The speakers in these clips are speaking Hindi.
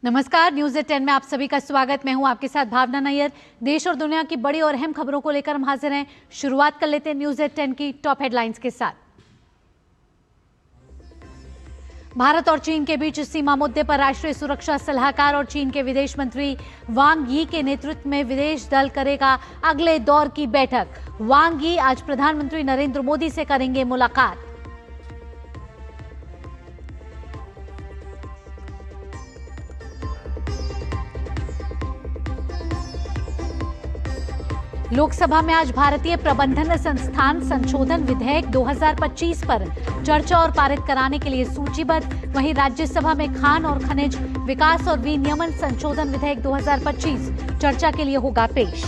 नमस्कार, न्यूज़ 10 में आप सभी का स्वागत। मैं हूं आपके साथ भावना नैयर। देश और दुनिया की बड़ी और अहम खबरों को लेकर हम हाजिर हैं। शुरुआत कर लेते हैं न्यूज़ 10 की टॉप हेडलाइंस के साथ। भारत और चीन के बीच सीमा मुद्दे पर राष्ट्रीय सुरक्षा सलाहकार और चीन के विदेश मंत्री वांग यी के नेतृत्व में विदेश दल करेगा अगले दौर की बैठक। वांग यी आज प्रधानमंत्री नरेंद्र मोदी से करेंगे मुलाकात। लोकसभा में आज भारतीय प्रबंधन संस्थान संशोधन विधेयक 2025 पर चर्चा और पारित कराने के लिए सूचीबद्ध। वहीं राज्यसभा में खान और खनिज विकास और विनियमन संशोधन विधेयक 2025 चर्चा के लिए होगा पेश।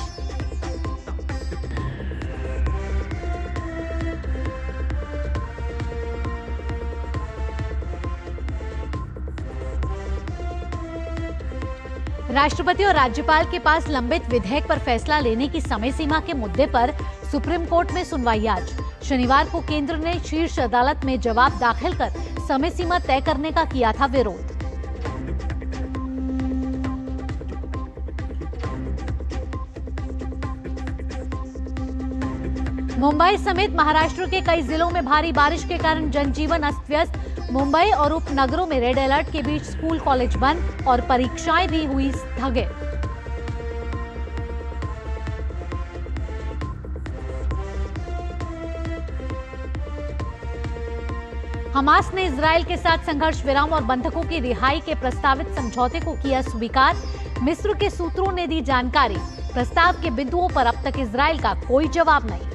राष्ट्रपति और राज्यपाल के पास लंबित विधेयक पर फैसला लेने की समय सीमा के मुद्दे पर सुप्रीम कोर्ट में सुनवाई आज। शनिवार को केंद्र ने शीर्ष अदालत में जवाब दाखिल कर समय सीमा तय करने का किया था विरोध। मुंबई समेत महाराष्ट्र के कई जिलों में भारी बारिश के कारण जनजीवन अस्त व्यस्त। मुंबई और उपनगरों में रेड अलर्ट के बीच स्कूल कॉलेज बंद और परीक्षाएं भी हुई स्थगित। हमास ने इजरायल के साथ संघर्ष विराम और बंधकों की रिहाई के प्रस्तावित समझौते को किया स्वीकार। मिस्र के सूत्रों ने दी जानकारी। प्रस्ताव के बिंदुओं पर अब तक इजरायल का कोई जवाब नहीं।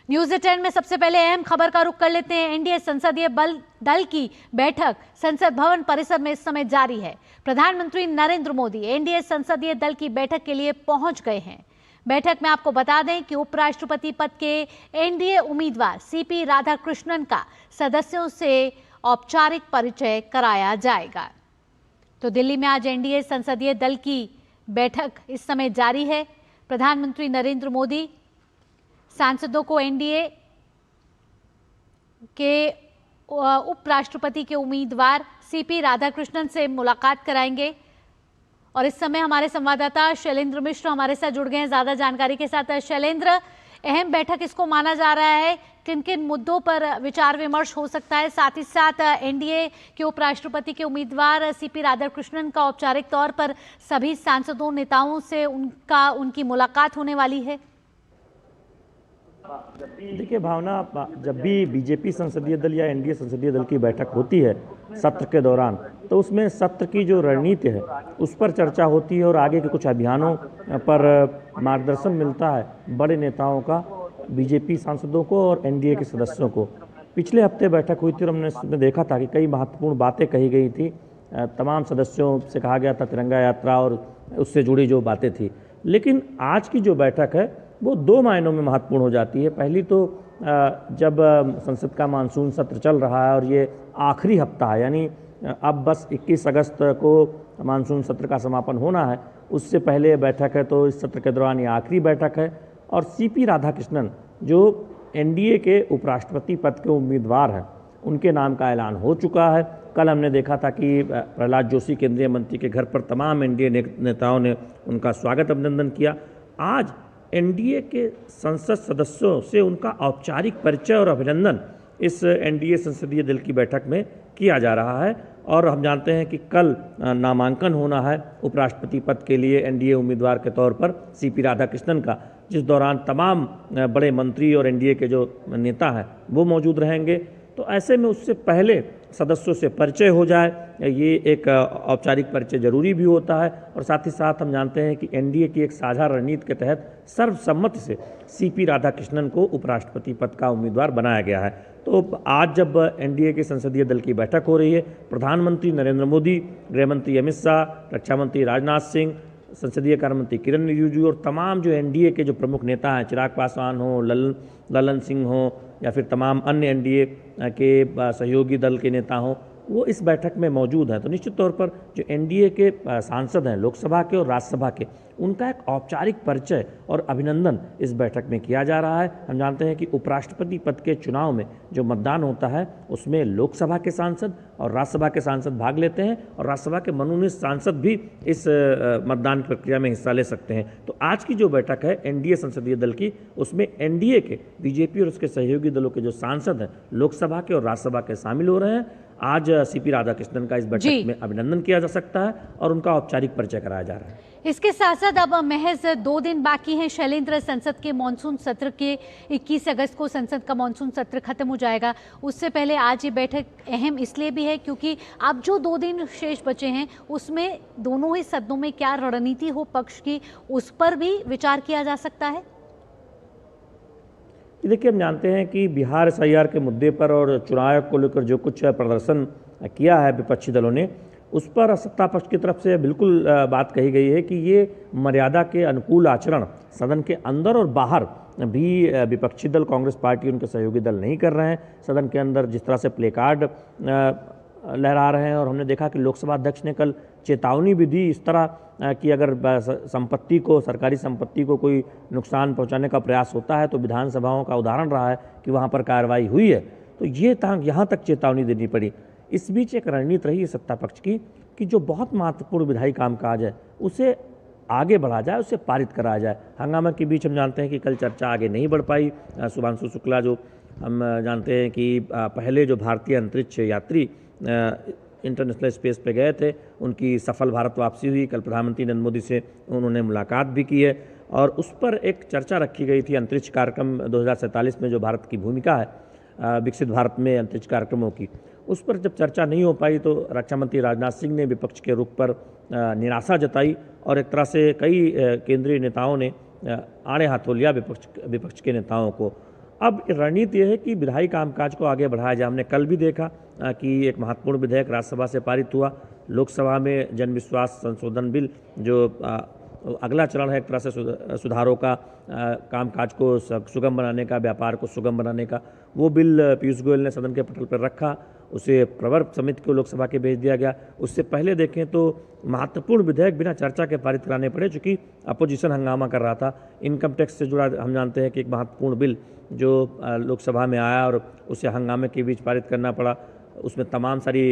न्यूज़ 10 में सबसे पहले अहम खबर का रुख कर लेते हैं। एनडीए संसदीय दल की बैठक संसद भवन परिसर में इस समय जारी है। प्रधानमंत्री नरेंद्र मोदी एनडीए संसदीय दल की बैठक के लिए पहुंच गए हैं। बैठक में आपको बता दें कि उपराष्ट्रपति पद के एनडीए उम्मीदवार सीपी राधाकृष्णन का सदस्यों से औपचारिक परिचय कराया जाएगा। तो दिल्ली में आज एनडीए संसदीय दल की बैठक इस समय जारी है। प्रधानमंत्री नरेंद्र मोदी सांसदों को एनडीए के उपराष्ट्रपति के उम्मीदवार सीपी राधाकृष्णन से मुलाकात कराएंगे। और इस समय हमारे संवाददाता शैलेंद्र मिश्र हमारे साथ जुड़ गए हैं ज्यादा जानकारी के साथ। शैलेंद्र, अहम बैठक इसको माना जा रहा है, किन किन मुद्दों पर विचार विमर्श हो सकता है? साथ ही साथ एनडीए के उपराष्ट्रपति के उम्मीदवार सीपी राधाकृष्णन का औपचारिक तौर पर सभी सांसदों नेताओं से उनकी मुलाकात होने वाली है। देखिए भावना, जब भी बीजेपी संसदीय दल या एनडीए संसदीय दल की बैठक होती है सत्र के दौरान, तो उसमें सत्र की जो रणनीति है उस पर चर्चा होती है और आगे के कुछ अभियानों पर मार्गदर्शन मिलता है बड़े नेताओं का, बीजेपी सांसदों को और एनडीए के सदस्यों को। पिछले हफ्ते बैठक हुई थी और हमने उसमें देखा था कि कई महत्वपूर्ण बातें कही गई थी। तमाम सदस्यों से कहा गया था तिरंगा यात्रा और उससे जुड़ी जो बातें थी। लेकिन आज की जो बैठक है वो दो मायनों में महत्वपूर्ण हो जाती है। पहली तो जब संसद का मानसून सत्र चल रहा है और ये आखिरी हफ्ता है, यानी अब बस 21 अगस्त को मानसून सत्र का समापन होना है, उससे पहले बैठक है, तो इस सत्र के दौरान ये आखिरी बैठक है। और सीपी राधाकृष्णन जो एनडीए के उपराष्ट्रपति पद के उम्मीदवार हैं, उनके नाम का ऐलान हो चुका है। कल हमने देखा था कि प्रहलाद जोशी केंद्रीय मंत्री के घर पर तमाम एनडीए नेताओं ने उनका स्वागत अभिनंदन किया। आज एनडीए के संसद सदस्यों से उनका औपचारिक परिचय और अभिनंदन इस एनडीए संसदीय दल की बैठक में किया जा रहा है। और हम जानते हैं कि कल नामांकन होना है उपराष्ट्रपति पद के लिए एनडीए उम्मीदवार के तौर पर सीपी राधाकृष्णन का, जिस दौरान तमाम बड़े मंत्री और एनडीए के जो नेता हैं वो मौजूद रहेंगे। तो ऐसे में उससे पहले सदस्यों से परिचय हो जाए, ये एक औपचारिक परिचय जरूरी भी होता है। और साथ ही साथ हम जानते हैं कि एनडीए की एक साझा रणनीति के तहत सर्वसम्मति से सीपी राधाकृष्णन को उपराष्ट्रपति पद का उम्मीदवार बनाया गया है। तो आज जब एनडीए के संसदीय दल की बैठक हो रही है, प्रधानमंत्री नरेंद्र मोदी, गृहमंत्री अमित शाह, रक्षा मंत्री राजनाथ सिंह, संसदीय कार्य मंत्री किरण रिजिजू और तमाम जो एनडीए के जो प्रमुख नेता हैं, चिराग पासवान हो, ललन सिंह हो या फिर तमाम अन्य एनडीए के सहयोगी दल के नेता हों, वो इस बैठक में मौजूद हैं। तो निश्चित तौर पर जो एनडीए के सांसद हैं लोकसभा के और राज्यसभा के, उनका एक औपचारिक परिचय और अभिनंदन इस बैठक में किया जा रहा है। हम जानते हैं कि उपराष्ट्रपति पद के चुनाव में जो मतदान होता है उसमें लोकसभा के सांसद और राज्यसभा के सांसद भाग लेते हैं और राज्यसभा के मनोनीत सांसद भी इस मतदान प्रक्रिया में हिस्सा ले सकते हैं। तो आज की जो बैठक है एनडीए संसदीय दल की, उसमें एनडीए के बीजेपी और उसके सहयोगी दलों के जो सांसद हैं लोकसभा के और राज्यसभा के शामिल हो रहे हैं। आज सीपी राधाकृष्णन का इस बैठक में अभिनंदन किया जा सकता है और उनका औपचारिक परिचय कराया जा रहा है। इसके साथ साथ अब महज 2 दिन बाकी हैं शैलेंद्र, संसद के मॉनसून सत्र के 21 अगस्त को संसद का मॉनसून सत्र खत्म हो जाएगा। उससे पहले आज ये बैठक अहम इसलिए भी है क्योंकि अब जो 2 दिन शेष बचे हैं उसमें दोनों ही सदनों में क्या रणनीति हो पक्ष की, उस पर भी विचार किया जा सकता है। देखिए, हम जानते हैं कि बिहार एसआईआर के मुद्दे पर और चुनाव आयोग को लेकर जो कुछ प्रदर्शन किया है विपक्षी दलों ने, उस पर सत्ता पक्ष की तरफ से बिल्कुल बात कही गई है कि ये मर्यादा के अनुकूल आचरण सदन के अंदर और बाहर भी विपक्षी दल कांग्रेस पार्टी उनके सहयोगी दल नहीं कर रहे हैं। सदन के अंदर जिस तरह से प्ले कार्ड लहरा रहे हैं और हमने देखा कि लोकसभा अध्यक्ष ने कल चेतावनी भी दी इस तरह कि अगर संपत्ति को, सरकारी संपत्ति को कोई नुकसान पहुंचाने का प्रयास होता है तो विधानसभाओं का उदाहरण रहा है कि वहां पर कार्रवाई हुई है। तो ये यहाँ तक चेतावनी देनी पड़ी। इस बीच एक रणनीति रही है सत्ता पक्ष की कि जो बहुत महत्वपूर्ण विधायी कामकाज है उसे आगे बढ़ा जाए, उसे पारित कराया जाए। हंगामा के बीच हम जानते हैं कि कल चर्चा आगे नहीं बढ़ पाई। शुभांशु शुक्ला जो हम जानते हैं कि पहले जो भारतीय अंतरिक्ष यात्री इंटरनेशनल स्पेस पे गए थे, उनकी सफल भारत वापसी हुई। कल प्रधानमंत्री नरेंद्र मोदी से उन्होंने मुलाकात भी की है और उस पर एक चर्चा रखी गई थी अंतरिक्ष कार्यक्रम 2047 में जो भारत की भूमिका है विकसित भारत में अंतरिक्ष कार्यक्रमों की। उस पर जब चर्चा नहीं हो पाई तो रक्षा मंत्री राजनाथ सिंह ने विपक्ष के रुख पर निराशा जताई और एक तरह से कई केंद्रीय नेताओं ने आड़े हाथों लिया विपक्ष के नेताओं को। अब रणनीति यह है कि विधायी कामकाज को आगे बढ़ाया जाए। हमने कल भी देखा कि एक महत्वपूर्ण विधेयक राज्यसभा से पारित हुआ। लोकसभा में जनविश्वास संशोधन बिल जो अगला चरण है एक तरह से सुधारों का, कामकाज को सुगम बनाने का, व्यापार को सुगम बनाने का, वो बिल पीयूष गोयल ने सदन के पटल पर रखा। उसे प्रवर समिति को लोकसभा के भेज दिया गया। उससे पहले देखें तो महत्वपूर्ण विधेयक बिना चर्चा के पारित कराने पड़े चूँकि अपोजिशन हंगामा कर रहा था। इनकम टैक्स से जुड़ा हम जानते हैं कि एक महत्वपूर्ण बिल जो लोकसभा में आया और उसे हंगामे के बीच पारित करना पड़ा। उसमें तमाम सारी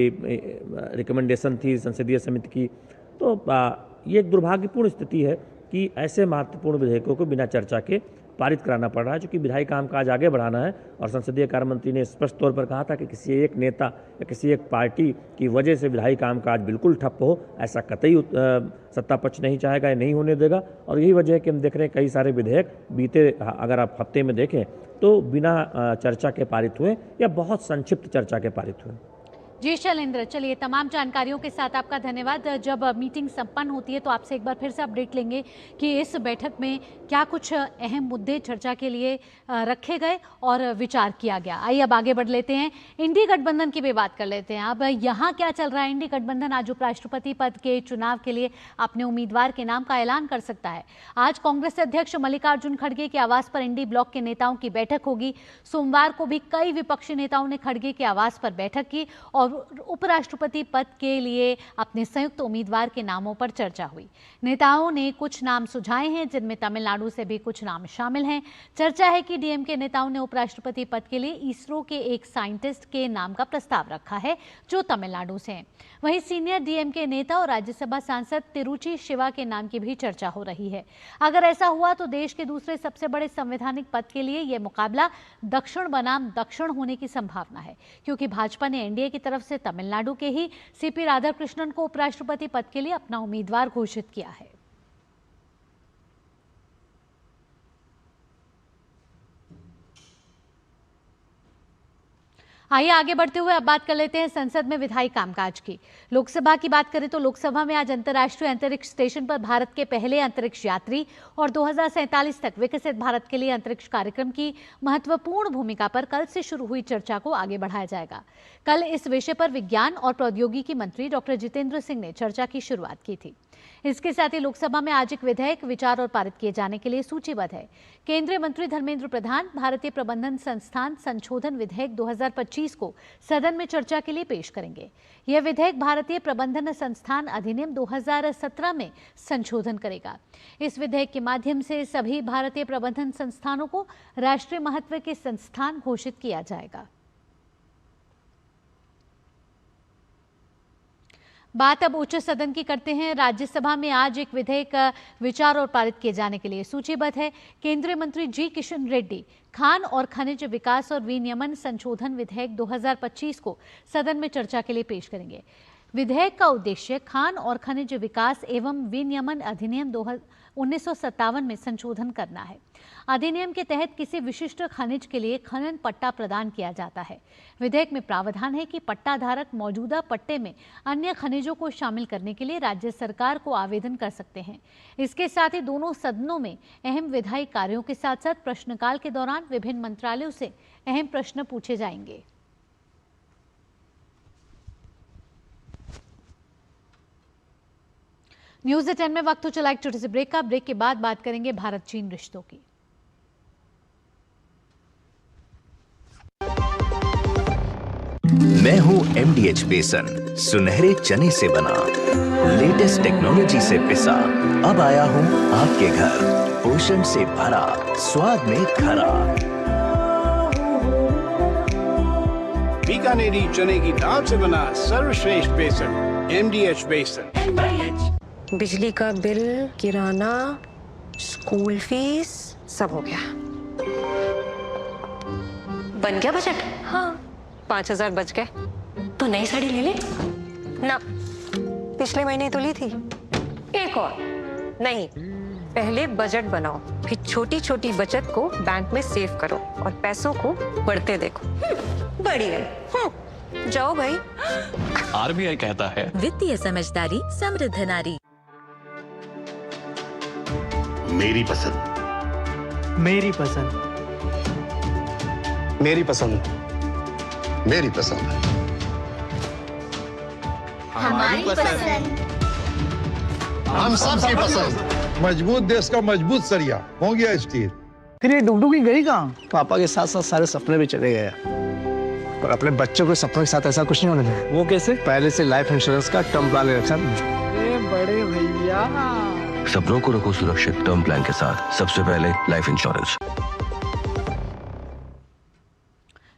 रिकमेंडेशन थी संसदीय समिति की। तो ये एक दुर्भाग्यपूर्ण स्थिति है कि ऐसे महत्वपूर्ण विधेयकों को बिना चर्चा के पारित कराना पड़ रहा है, क्योंकि विधायी कामकाज आगे बढ़ाना है। और संसदीय कार्य मंत्री ने स्पष्ट तौर पर कहा था कि किसी एक नेता या किसी एक पार्टी की वजह से विधायी कामकाज बिल्कुल ठप हो, ऐसा कतई सत्ता पक्ष नहीं चाहेगा या नहीं होने देगा। और यही वजह है कि हम देख रहे हैं कई सारे विधेयक बीते अगर आप हफ्ते में देखें तो बिना चर्चा के पारित हुए या बहुत संक्षिप्त चर्चा के पारित हुए। जी शैलेंद्र, चलिए तमाम जानकारियों के साथ आपका धन्यवाद। जब मीटिंग संपन्न होती है तो आपसे एक बार फिर से अपडेट लेंगे कि इस बैठक में क्या कुछ अहम मुद्दे चर्चा के लिए रखे गए और विचार किया गया। आइए अब आगे बढ़ लेते हैं, इंडी गठबंधन की भी बात कर लेते हैं। अब यहाँ क्या चल रहा है? इंडी गठबंधन आज उपराष्ट्रपति पद के चुनाव के लिए अपने उम्मीदवार के नाम का ऐलान कर सकता है। आज कांग्रेस अध्यक्ष मल्लिकार्जुन खड़गे के आवास पर इंडी ब्लॉक के नेताओं की बैठक होगी। सोमवार को भी कई विपक्षी नेताओं ने खड़गे के आवास पर बैठक की और उपराष्ट्रपति पद के लिए अपने संयुक्त उम्मीदवार के नामों पर चर्चा हुई। नेताओं ने कुछ नाम सुझाए हैं जिनमें तमिलनाडु से भी कुछ नाम शामिल हैं। चर्चा है कि डीएमके नेताओं ने उपराष्ट्रपति पद के लिए इसरो के एक साइंटिस्ट के नाम का प्रस्ताव रखा है जो तमिलनाडु से हैं। वहीं सीनियर डीएमके नेता और राज्यसभा सांसद तिरुचि शिवा के नाम की भी चर्चा हो रही है। अगर ऐसा हुआ तो देश के दूसरे सबसे बड़े संवैधानिक पद के लिए यह मुकाबला दक्षिण बनाम दक्षिण होने की संभावना है, क्योंकि भाजपा ने एनडीए की तरफ से तमिलनाडु के ही सीपी राधाकृष्णन को उपराष्ट्रपति पद के लिए अपना उम्मीदवार घोषित किया है। आइए आगे बढ़ते हुए अब बात कर लेते हैं संसद में विधायी कामकाज की। लोकसभा की बात करें तो लोकसभा में आज अंतर्राष्ट्रीय अंतरिक्ष स्टेशन पर भारत के पहले अंतरिक्ष यात्री और 2047 तक विकसित भारत के लिए अंतरिक्ष कार्यक्रम की महत्वपूर्ण भूमिका पर कल से शुरू हुई चर्चा को आगे बढ़ाया जाएगा। कल इस विषय पर विज्ञान और प्रौद्योगिकी मंत्री डॉक्टर जितेंद्र सिंह ने चर्चा की शुरुआत की थी। इसके साथ ही लोकसभा में आज एक विधेयक विचार और पारित किए जाने के लिए सूचीबद्ध है। केंद्रीय मंत्री धर्मेंद्र प्रधान भारतीय प्रबंधन संस्थान संशोधन विधेयक 2025 को सदन में चर्चा के लिए पेश करेंगे। यह विधेयक भारतीय प्रबंधन संस्थान अधिनियम 2017 में संशोधन करेगा। इस विधेयक के माध्यम से सभी भारतीय प्रबंधन संस्थानों को राष्ट्रीय महत्व के संस्थान घोषित किया जाएगा। बात अब उच्च सदन की करते हैं। राज्यसभा में आज एक विधेयक विचार और पारित किए जाने के लिए सूचीबद्ध है। केंद्रीय मंत्री जी किशन रेड्डी खान और खनिज विकास और विनियमन संशोधन विधेयक 2025 को सदन में चर्चा के लिए पेश करेंगे। विधेयक का उद्देश्य खान और खनिज विकास एवं विनियमन अधिनियम 1957 में संशोधन करना है। अधिनियम के तहत किसी विशिष्ट खनिज के लिए खनन पट्टा प्रदान किया जाता है। विधेयक में प्रावधान है कि पट्टा धारक मौजूदा पट्टे में अन्य खनिजों को शामिल करने के लिए राज्य सरकार को आवेदन कर सकते हैं। इसके साथ ही दोनों सदनों में अहम विधायी कार्यों के साथ साथ प्रश्नकाल के दौरान विभिन्न मंत्रालयों से अहम प्रश्न पूछे जाएंगे। न्यूज़ 10 में वक्त हो चला एक छोटे से ब्रेक का। ब्रेक के बाद बात करेंगे भारत चीन रिश्तों की। मैं हूं MDH बेसन, सुनहरे चने से बना, लेटेस्ट टेक्नोलॉजी से पिसा। अब आया हूं आपके घर, पोषण से भरा, स्वाद में खरा। बीकानेरी चने की दाल से बना सर्वश्रेष्ठ बेसन, MDH बेसन। बिजली का बिल, किराना, स्कूल फीस सब हो गया। बन गया बजट? हाँ, 5000 बच गए। तो नई साड़ी ले ले ना, पिछले महीने तो ली थी। एक और नहीं, पहले बजट बनाओ, फिर छोटी छोटी बचत को बैंक में सेव करो और पैसों को बढ़ते देखो। बढ़िया। जाओ भाई। RBI कहता है वित्तीय समझदारी समृद्ध नारी। मेरी पसंद, मेरी पसंद, मेरी पसंद, मेरी पसंद, हमारी पसंद, हम सबकी पसंद। मजबूत देश का मजबूत सरिया हो गया स्टील। फिर ये डुगडुगी गई कहाँ? पापा के साथ साथ सारे सपने भी चले गए, पर अपने बच्चों के सपनों के साथ ऐसा कुछ नहीं होने दें। वो कैसे? पहले से लाइफ इंश्योरेंस का टर्म प्लान ले रखा। बड़े भैया, सपनों को रखो सुरक्षित टर्म प्लान के साथ, सबसे पहले लाइफ इंश्योरेंस।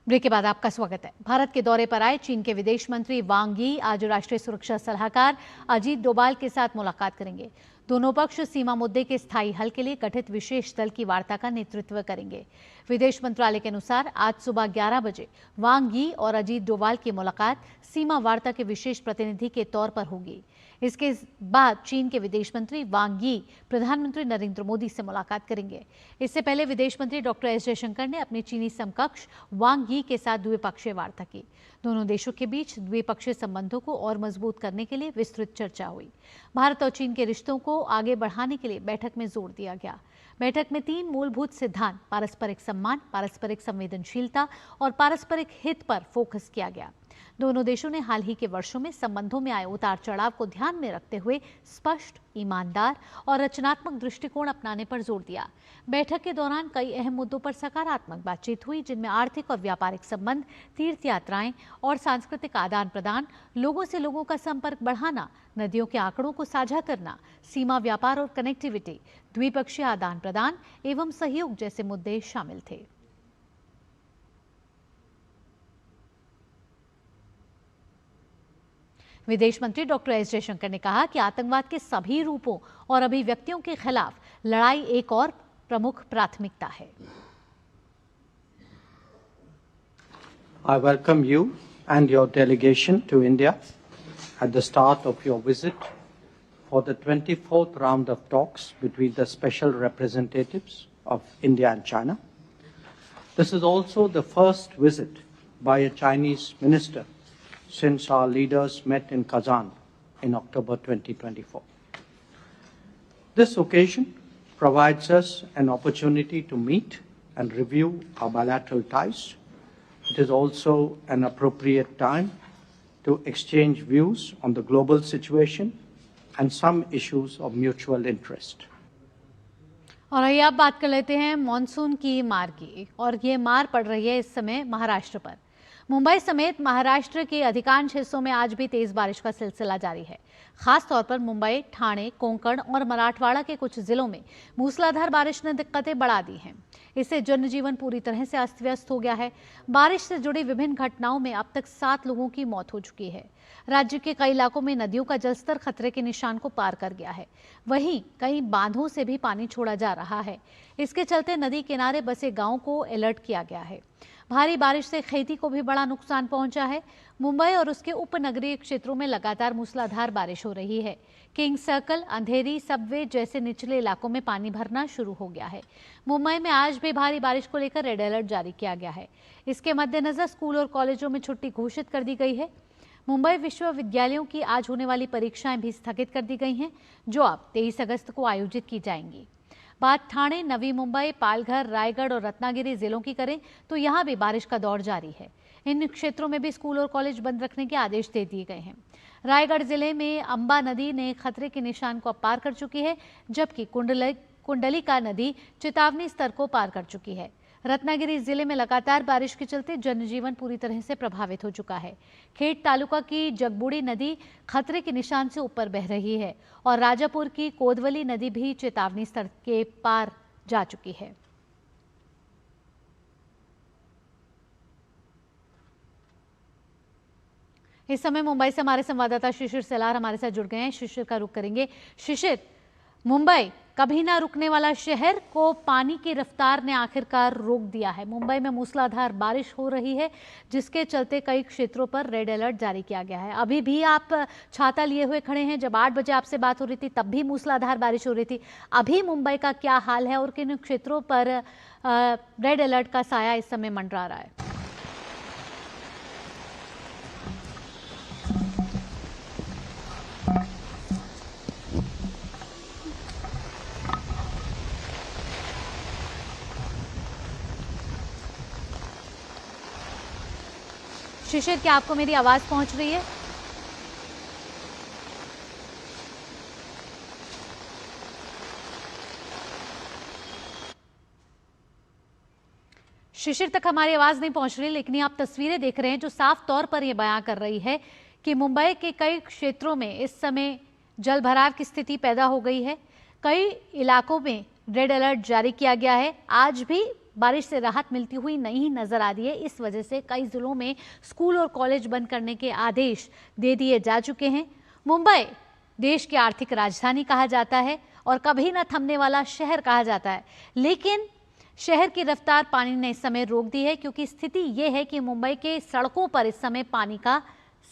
ब्रेक के बाद आपका स्वागत है। भारत के दौरे पर आए चीन के विदेश मंत्री वांग यी आज राष्ट्रीय सुरक्षा सलाहकार अजीत डोभाल के साथ मुलाकात करेंगे। दोनों पक्ष सीमा मुद्दे के स्थायी हल के लिए गठित विशेष दल की वार्ता का नेतृत्व करेंगे। विदेश मंत्रालय के अनुसार आज सुबह 11 बजे वांग यी और अजीत डोभाल की मुलाकात सीमा वार्ता के विशेष प्रतिनिधि के तौर पर होगी। इसके बाद चीन के विदेश मंत्री वांग यी प्रधानमंत्री नरेंद्र मोदी से मुलाकात करेंगे। इससे पहले विदेश मंत्री डॉक्टर एस जयशंकर ने अपने चीनी समकक्ष वांग यी के साथ द्विपक्षीय वार्ता की। दोनों देशों के बीच द्विपक्षीय संबंधों को और मजबूत करने के लिए विस्तृत चर्चा हुई। भारत और चीन के रिश्तों को आगे बढ़ाने के लिए बैठक में जोर दिया गया। बैठक में 3 मूलभूत सिद्धांत पारस्परिक सम्मान, पारस्परिक संवेदनशीलता और पारस्परिक हित पर फोकस किया गया। दोनों देशों ने हाल ही के वर्षों में संबंधों में आए उतार चढ़ाव को ध्यान में रखते हुए स्पष्ट, ईमानदार और रचनात्मक दृष्टिकोण अपनाने पर जोर दिया। बैठक के दौरान कई अहम मुद्दों पर सकारात्मक बातचीत हुई, जिनमें आर्थिक और व्यापारिक संबंध, तीर्थ यात्राएं और सांस्कृतिक आदान प्रदान, लोगों से लोगों का संपर्क बढ़ाना, नदियों के आंकड़ों को साझा करना, सीमा व्यापार और कनेक्टिविटी, द्विपक्षीय आदान प्रदान एवं सहयोग जैसे मुद्दे शामिल थे। विदेश मंत्री डॉक्टर एस जयशंकर ने कहा कि आतंकवाद के सभी रूपों और अभिव्यक्तियों के खिलाफ लड़ाई एक और प्रमुख प्राथमिकता है। I welcome you and your delegation to India at the start of your visit for the 24th round of talks between the special representatives of India and China. This is also the first visit by a Chinese minister since our leaders met in Kazan in October 2024. This occasion provides us an opportunity to meet and review our bilateral ties. It is also an appropriate time to exchange views on the global situation and some issues of mutual interest. और आइए अब बात कर लेते हैं मॉनसून की मार की। और ये मार पड़ रही है इस समय महाराष्ट्र पर। मुंबई समेत महाराष्ट्र के अधिकांश हिस्सों में आज भी तेज बारिश का सिलसिला जारी है। खास तौर पर मुंबई, ठाणे, कोंकण और मराठवाड़ा के कुछ जिलों में मूसलाधार बारिश ने दिक्कतें बढ़ा दी हैं। इससे जनजीवन पूरी तरह से अस्त व्यस्त हो गया है। बारिश से जुड़ी विभिन्न घटनाओं में अब तक 7 लोगों की मौत हो चुकी है। राज्य के कई इलाकों में नदियों का जलस्तर खतरे के निशान को पार कर गया है। वहीं कई बांधों से भी पानी छोड़ा जा रहा है। इसके चलते नदी किनारे बसे गांवों को अलर्ट किया गया है। भारी बारिश से खेती को भी बड़ा नुकसान पहुंचा है। मुंबई और उसके उपनगरीय क्षेत्रों में लगातार मूसलाधार बारिश हो रही है। किंग सर्कल, अंधेरी, सबवे जैसे निचले इलाकों में पानी भरना शुरू हो गया है। मुंबई में आज भी भारी बारिश को लेकर रेड अलर्ट जारी किया गया है। इसके मद्देनजर स्कूल और कॉलेजों में छुट्टी घोषित कर दी गई है। मुंबई विश्वविद्यालयों की आज होने वाली परीक्षाएं भी स्थगित कर दी गई हैं, जो अब 23 अगस्त को आयोजित की जाएंगी। बात ठाणे, नवी मुंबई, पालघर, रायगढ़ और रत्नागिरी जिलों की करें तो यहां भी बारिश का दौर जारी है। इन क्षेत्रों में भी स्कूल और कॉलेज बंद रखने के आदेश दे दिए गए हैं। रायगढ़ जिले में अंबा नदी ने खतरे के निशान को पार कर चुकी है, जबकि कुंडलिका नदी चेतावनी स्तर को पार कर चुकी है। रत्नागिरी जिले में लगातार बारिश के चलते जनजीवन पूरी तरह से प्रभावित हो चुका है। खेड तालुका की जगबुड़ी नदी खतरे के निशान से ऊपर बह रही है और राजापुर की कोदवली नदी भी चेतावनी स्तर के पार जा चुकी है। इस समय मुंबई से हमारे संवाददाता शिशिर सेलार हमारे साथ जुड़ गए हैं। शिशिर का रुख करेंगे। शिशिर, मुंबई कभी ना रुकने वाला शहर को पानी की रफ्तार ने आखिरकार रोक दिया है। मुंबई में मूसलाधार बारिश हो रही है, जिसके चलते कई क्षेत्रों पर रेड अलर्ट जारी किया गया है। अभी भी आप छाता लिए हुए खड़े हैं। जब 8 बजे आपसे बात हो रही थी तब भी मूसलाधार बारिश हो रही थी। अभी मुंबई का क्या हाल है और किन क्षेत्रों पर रेड अलर्ट का साया इस समय मंडरा रहा है? शिशिर, क्या आपको मेरी आवाज पहुंच रही है? शिशिर तक हमारी आवाज नहीं पहुंच रही, लेकिन आप तस्वीरें देख रहे हैं जो साफ तौर पर यह बयां कर रही है कि मुंबई के कई क्षेत्रों में इस समय जल भराव की स्थिति पैदा हो गई है। कई इलाकों में रेड अलर्ट जारी किया गया है। आज भी बारिश से राहत मिलती हुई नहीं नजर आ रही है। इस वजह से कई जिलों में स्कूल और कॉलेज बंद करने के आदेश दे दिए जा चुके हैं। मुंबई देश की आर्थिक राजधानी कहा जाता है और कभी न थमने वाला शहर कहा जाता है, लेकिन शहर की रफ्तार पानी ने इस समय रोक दी है, क्योंकि स्थिति ये है कि मुंबई के सड़कों पर इस समय पानी का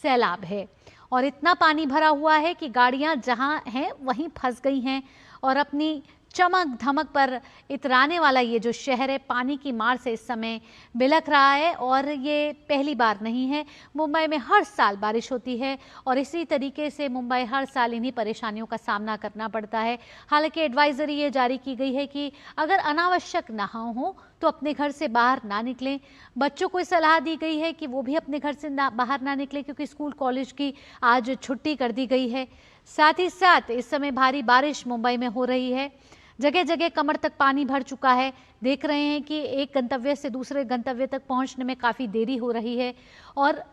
सैलाब है और इतना पानी भरा हुआ है कि गाड़ियां जहां हैं वहीं फंस गई हैं और अपनी चमक धमक पर इतराने वाला ये जो शहर है पानी की मार से इस समय बिलख रहा है। और ये पहली बार नहीं है। मुंबई में हर साल बारिश होती है और इसी तरीके से मुंबई हर साल इन्हीं परेशानियों का सामना करना पड़ता है। हालांकि एडवाइजरी ये जारी की गई है कि अगर अनावश्यक ना हो तो अपने घर से बाहर ना निकलें। बच्चों को सलाह दी गई है कि वो भी अपने घर से बाहर ना निकलें, क्योंकि स्कूल कॉलेज की आज छुट्टी कर दी गई है। साथ ही साथ इस समय भारी बारिश मुंबई में हो रही है। जगह जगह कमर तक पानी भर चुका है। देख रहे हैं कि एक गंतव्य से दूसरे गंतव्य तक पहुंचने में काफ़ी देरी हो रही है। और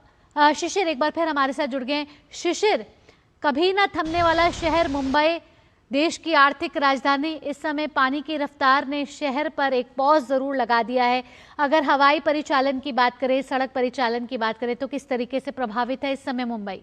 शिशिर एक बार फिर हमारे साथ जुड़ गए। शिशिर, कभी ना थमने वाला शहर मुंबई, देश की आर्थिक राजधानी, इस समय पानी की रफ्तार ने शहर पर एक पॉज ज़रूर लगा दिया है। अगर हवाई परिचालन की बात करें, सड़क परिचालन की बात करें, तो किस तरीके से प्रभावित है इस समय मुंबई?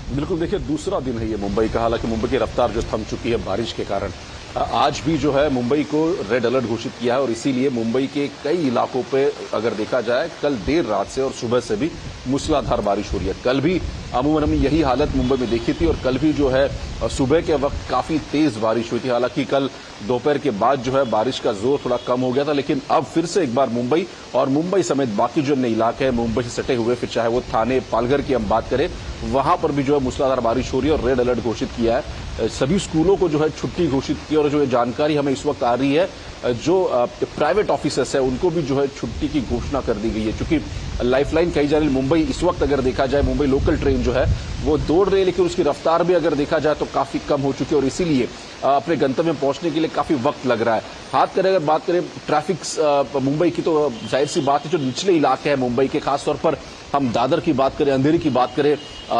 बिल्कुल, देखिए दूसरा दिन है ये मुंबई का। हालांकि मुंबई की रफ्तार जो थम चुकी है बारिश के कारण, आज भी जो है मुंबई को रेड अलर्ट घोषित किया है और इसीलिए मुंबई के कई इलाकों पे अगर देखा जाए कल देर रात से और सुबह से भी मूसलाधार बारिश हो रही है। कल भी अमूमन हमने यही हालत मुंबई में देखी थी और कल भी जो है सुबह के वक्त काफी तेज बारिश हुई थी। हालांकि कल दोपहर के बाद जो है बारिश का जोर थोड़ा कम हो गया था, लेकिन अब फिर से एक बार मुंबई और मुंबई समेत बाकी जो अन्य इलाके हैं मुंबई से सटे हुए, फिर चाहे वो थाने, पालघर की हम बात करें, वहां पर भी जो है मूसलाधार बारिश हो रही है और रेड अलर्ट घोषित किया है। सभी स्कूलों को जो है छुट्टी घोषित की और जो ये जानकारी हमें इस वक्त आ रही है जो प्राइवेट ऑफिसर्स है उनको भी जो है छुट्टी की घोषणा कर दी गई है। क्योंकि लाइफलाइन कही जा रही है मुंबई इस वक्त अगर देखा जाए मुंबई लोकल ट्रेन जो है वो दौड़ रही है लेकिन उसकी रफ्तार भी अगर देखा जाए तो काफी कम हो चुकी है और इसीलिए अपने गंतव्य में पहुंचने के लिए काफी वक्त लग रहा है। अगर बात करें ट्रैफिक मुंबई की तो जाहिर सी बात है जो निचले इलाके हैं मुंबई के खासतौर पर हम दादर की बात करें अंधेरी की बात करें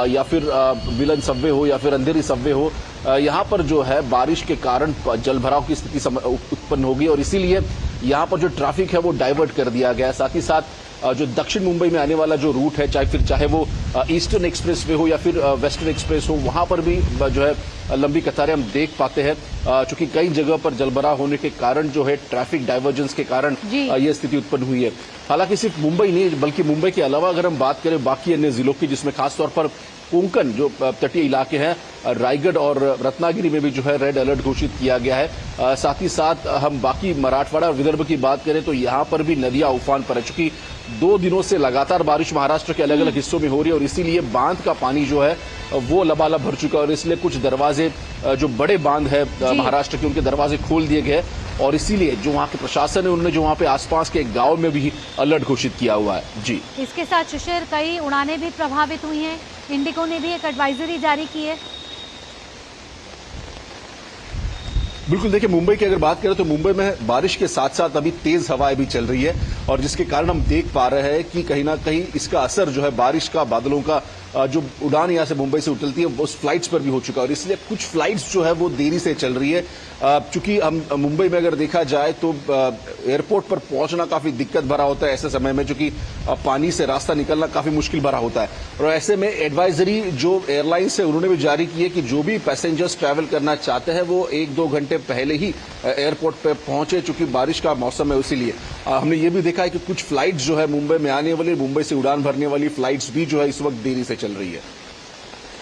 या फिर विलन सबवे हो या फिर अंधेरी सबवे हो यहाँ पर जो है बारिश के कारण जलभराव की स्थिति उत्पन्न होगी और इसीलिए यहाँ पर जो ट्रैफिक है वो डाइवर्ट कर दिया गया है। साथ ही साथ जो दक्षिण मुंबई में आने वाला जो रूट है चाहे वो ईस्टर्न एक्सप्रेस वे हो या फिर वेस्टर्न एक्सप्रेस हो वहां पर भी जो है लंबी कतारें हम देख पाते हैं क्योंकि कई जगह पर जलभराव होने के कारण जो है ट्रैफिक डाइवर्जेंस के कारण यह स्थिति उत्पन्न हुई है। हालांकि सिर्फ मुंबई नहीं बल्कि मुंबई के अलावा अगर हम बात करें बाकी अन्य जिलों की जिसमें खासतौर पर कोंकण जो तटीय इलाके हैं रायगढ़ और रत्नागिरी में भी जो है रेड अलर्ट घोषित किया गया है। साथ ही साथ हम बाकी मराठवाड़ा और विदर्भ की बात करें तो यहां पर भी नदियां उफान पर है चूंकि 2 दिनों से लगातार बारिश महाराष्ट्र के अलग अलग हिस्सों में हो रही है और इसीलिए बांध का पानी जो है वो लबालब भर चुका है और इसलिए कुछ दरवाजे जो बड़े बांध है महाराष्ट्र के उनके दरवाजे खोल दिए गए और इसीलिए जो वहां के प्रशासन है उन्होंने जो वहां पे आसपास के गांव में भी अलर्ट घोषित किया हुआ है। जी इसके साथ शिशिर कई उड़ानें भी प्रभावित हुई हैं। इंडिगो ने भी एक एडवाइजरी जारी की है। बिल्कुल देखिए मुंबई की अगर बात करें तो मुंबई में बारिश के साथ साथ अभी तेज हवाएं भी चल रही है और जिसके कारण हम देख पा रहे हैं कि कहीं ना कहीं इसका असर जो है बारिश का बादलों का जो उड़ान यहां से मुंबई से उठलती है उस फ्लाइट्स पर भी हो चुका है और इसलिए कुछ फ्लाइट्स जो है वो देरी से चल रही है। चूंकि हम मुंबई में अगर देखा जाए तो एयरपोर्ट पर पहुंचना काफी दिक्कत भरा होता है ऐसे समय में चूंकि पानी से रास्ता निकलना काफी मुश्किल भरा होता है और ऐसे में एडवाइजरी जो एयरलाइंस है उन्होंने भी जारी की है कि जो भी पैसेंजर्स ट्रैवल करना चाहते हैं वो 1-2 घंटे पहले ही एयरपोर्ट पर पहुंचे चूंकि बारिश का मौसम है इसीलिए हमने ये भी देखा है कि कुछ फ्लाइट्स जो है मुंबई में आने वाली मुंबई से उड़ान भरने वाली फ्लाइट्स भी जो है इस वक्त देरी से चल रही है।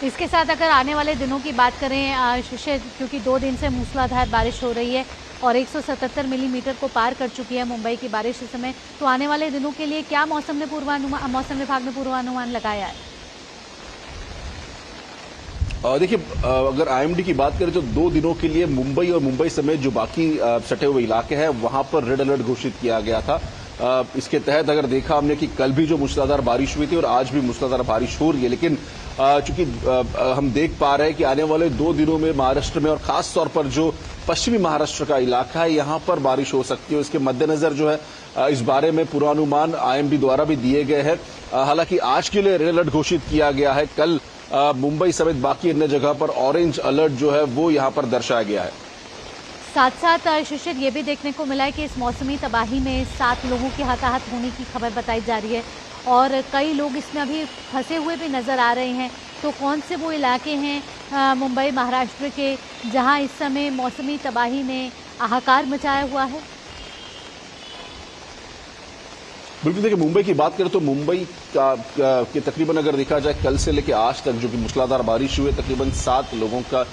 इसके साथ अगर आने वाले दिनों की बात करें शिशिर क्योंकि 2 दिन से मूसलाधार बारिश हो रही है और 177 मिलीमीटर को पार कर चुकी है मुंबई की बारिश इस समय, तो आने वाले दिनों के लिए क्या मौसम विभाग ने पूर्वानुमान लगाया है? देखिए अगर आईएमडी की बात करें तो 2 दिनों के लिए मुंबई और मुंबई समेत जो बाकी सटे हुए इलाके हैं वहां पर रेड अलर्ट घोषित किया गया था। इसके तहत अगर देखा हमने कि कल भी जो मूसलाधार बारिश हुई थी और आज भी मूसलाधार बारिश हो रही है लेकिन चूंकि हम देख पा रहे हैं कि आने वाले 2 दिनों में महाराष्ट्र में और खास तौर पर जो पश्चिमी महाराष्ट्र का इलाका है यहां पर बारिश हो सकती है। इसके मद्देनजर जो है इस बारे में पूर्वानुमान आईएमडी द्वारा भी दिए गए हैं। हालांकि आज के लिए रेड अलर्ट घोषित किया गया है, कल मुंबई समेत बाकी अन्य जगह पर ऑरेंज अलर्ट जो है वो यहां पर दर्शाया गया है। साथ साथ शिशिर ये भी देखने को मिला है कि इस मौसमी तबाही में 7 लोगों की हताहत होने की खबर बताई जा रही है और कई लोग इसमें अभी फंसे हुए भी नज़र आ रहे हैं। तो कौन से वो इलाके हैं मुंबई महाराष्ट्र के जहां इस समय मौसमी तबाही ने हाहाकार मचाया हुआ है? बिल्कुल देखिए मुंबई की बात करें तो मुंबई के तकरीबन अगर देखा जाए कल से लेकर आज तक जो कि मूसलाधार बारिश हुई है तकरीबन 7 लोगों का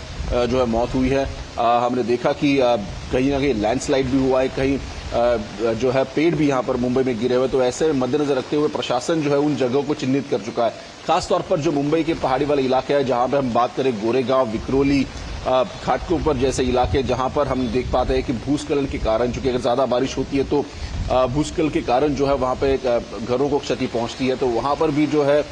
जो है मौत हुई है। हमने देखा कि कहीं ना कहीं लैंडस्लाइड भी हुआ है, कहीं जो है पेड़ भी यहां पर मुंबई में गिरे हुए, तो ऐसे मद्देनजर रखते हुए प्रशासन जो है उन जगहों को चिन्हित कर चुका है। खासतौर पर जो मुंबई के पहाड़ी वाले इलाके हैं जहां पर हम बात करें गोरेगांव, विक्रोली, घाटकोपर जैसे इलाके जहां पर हम देख पाते हैं कि भूस्खलन के कारण चूंकि अगर ज्यादा बारिश होती है तो भूस्खलन के कारण जो है वहां पे घरों को क्षति पहुंचती है, तो वहां पर भी जो है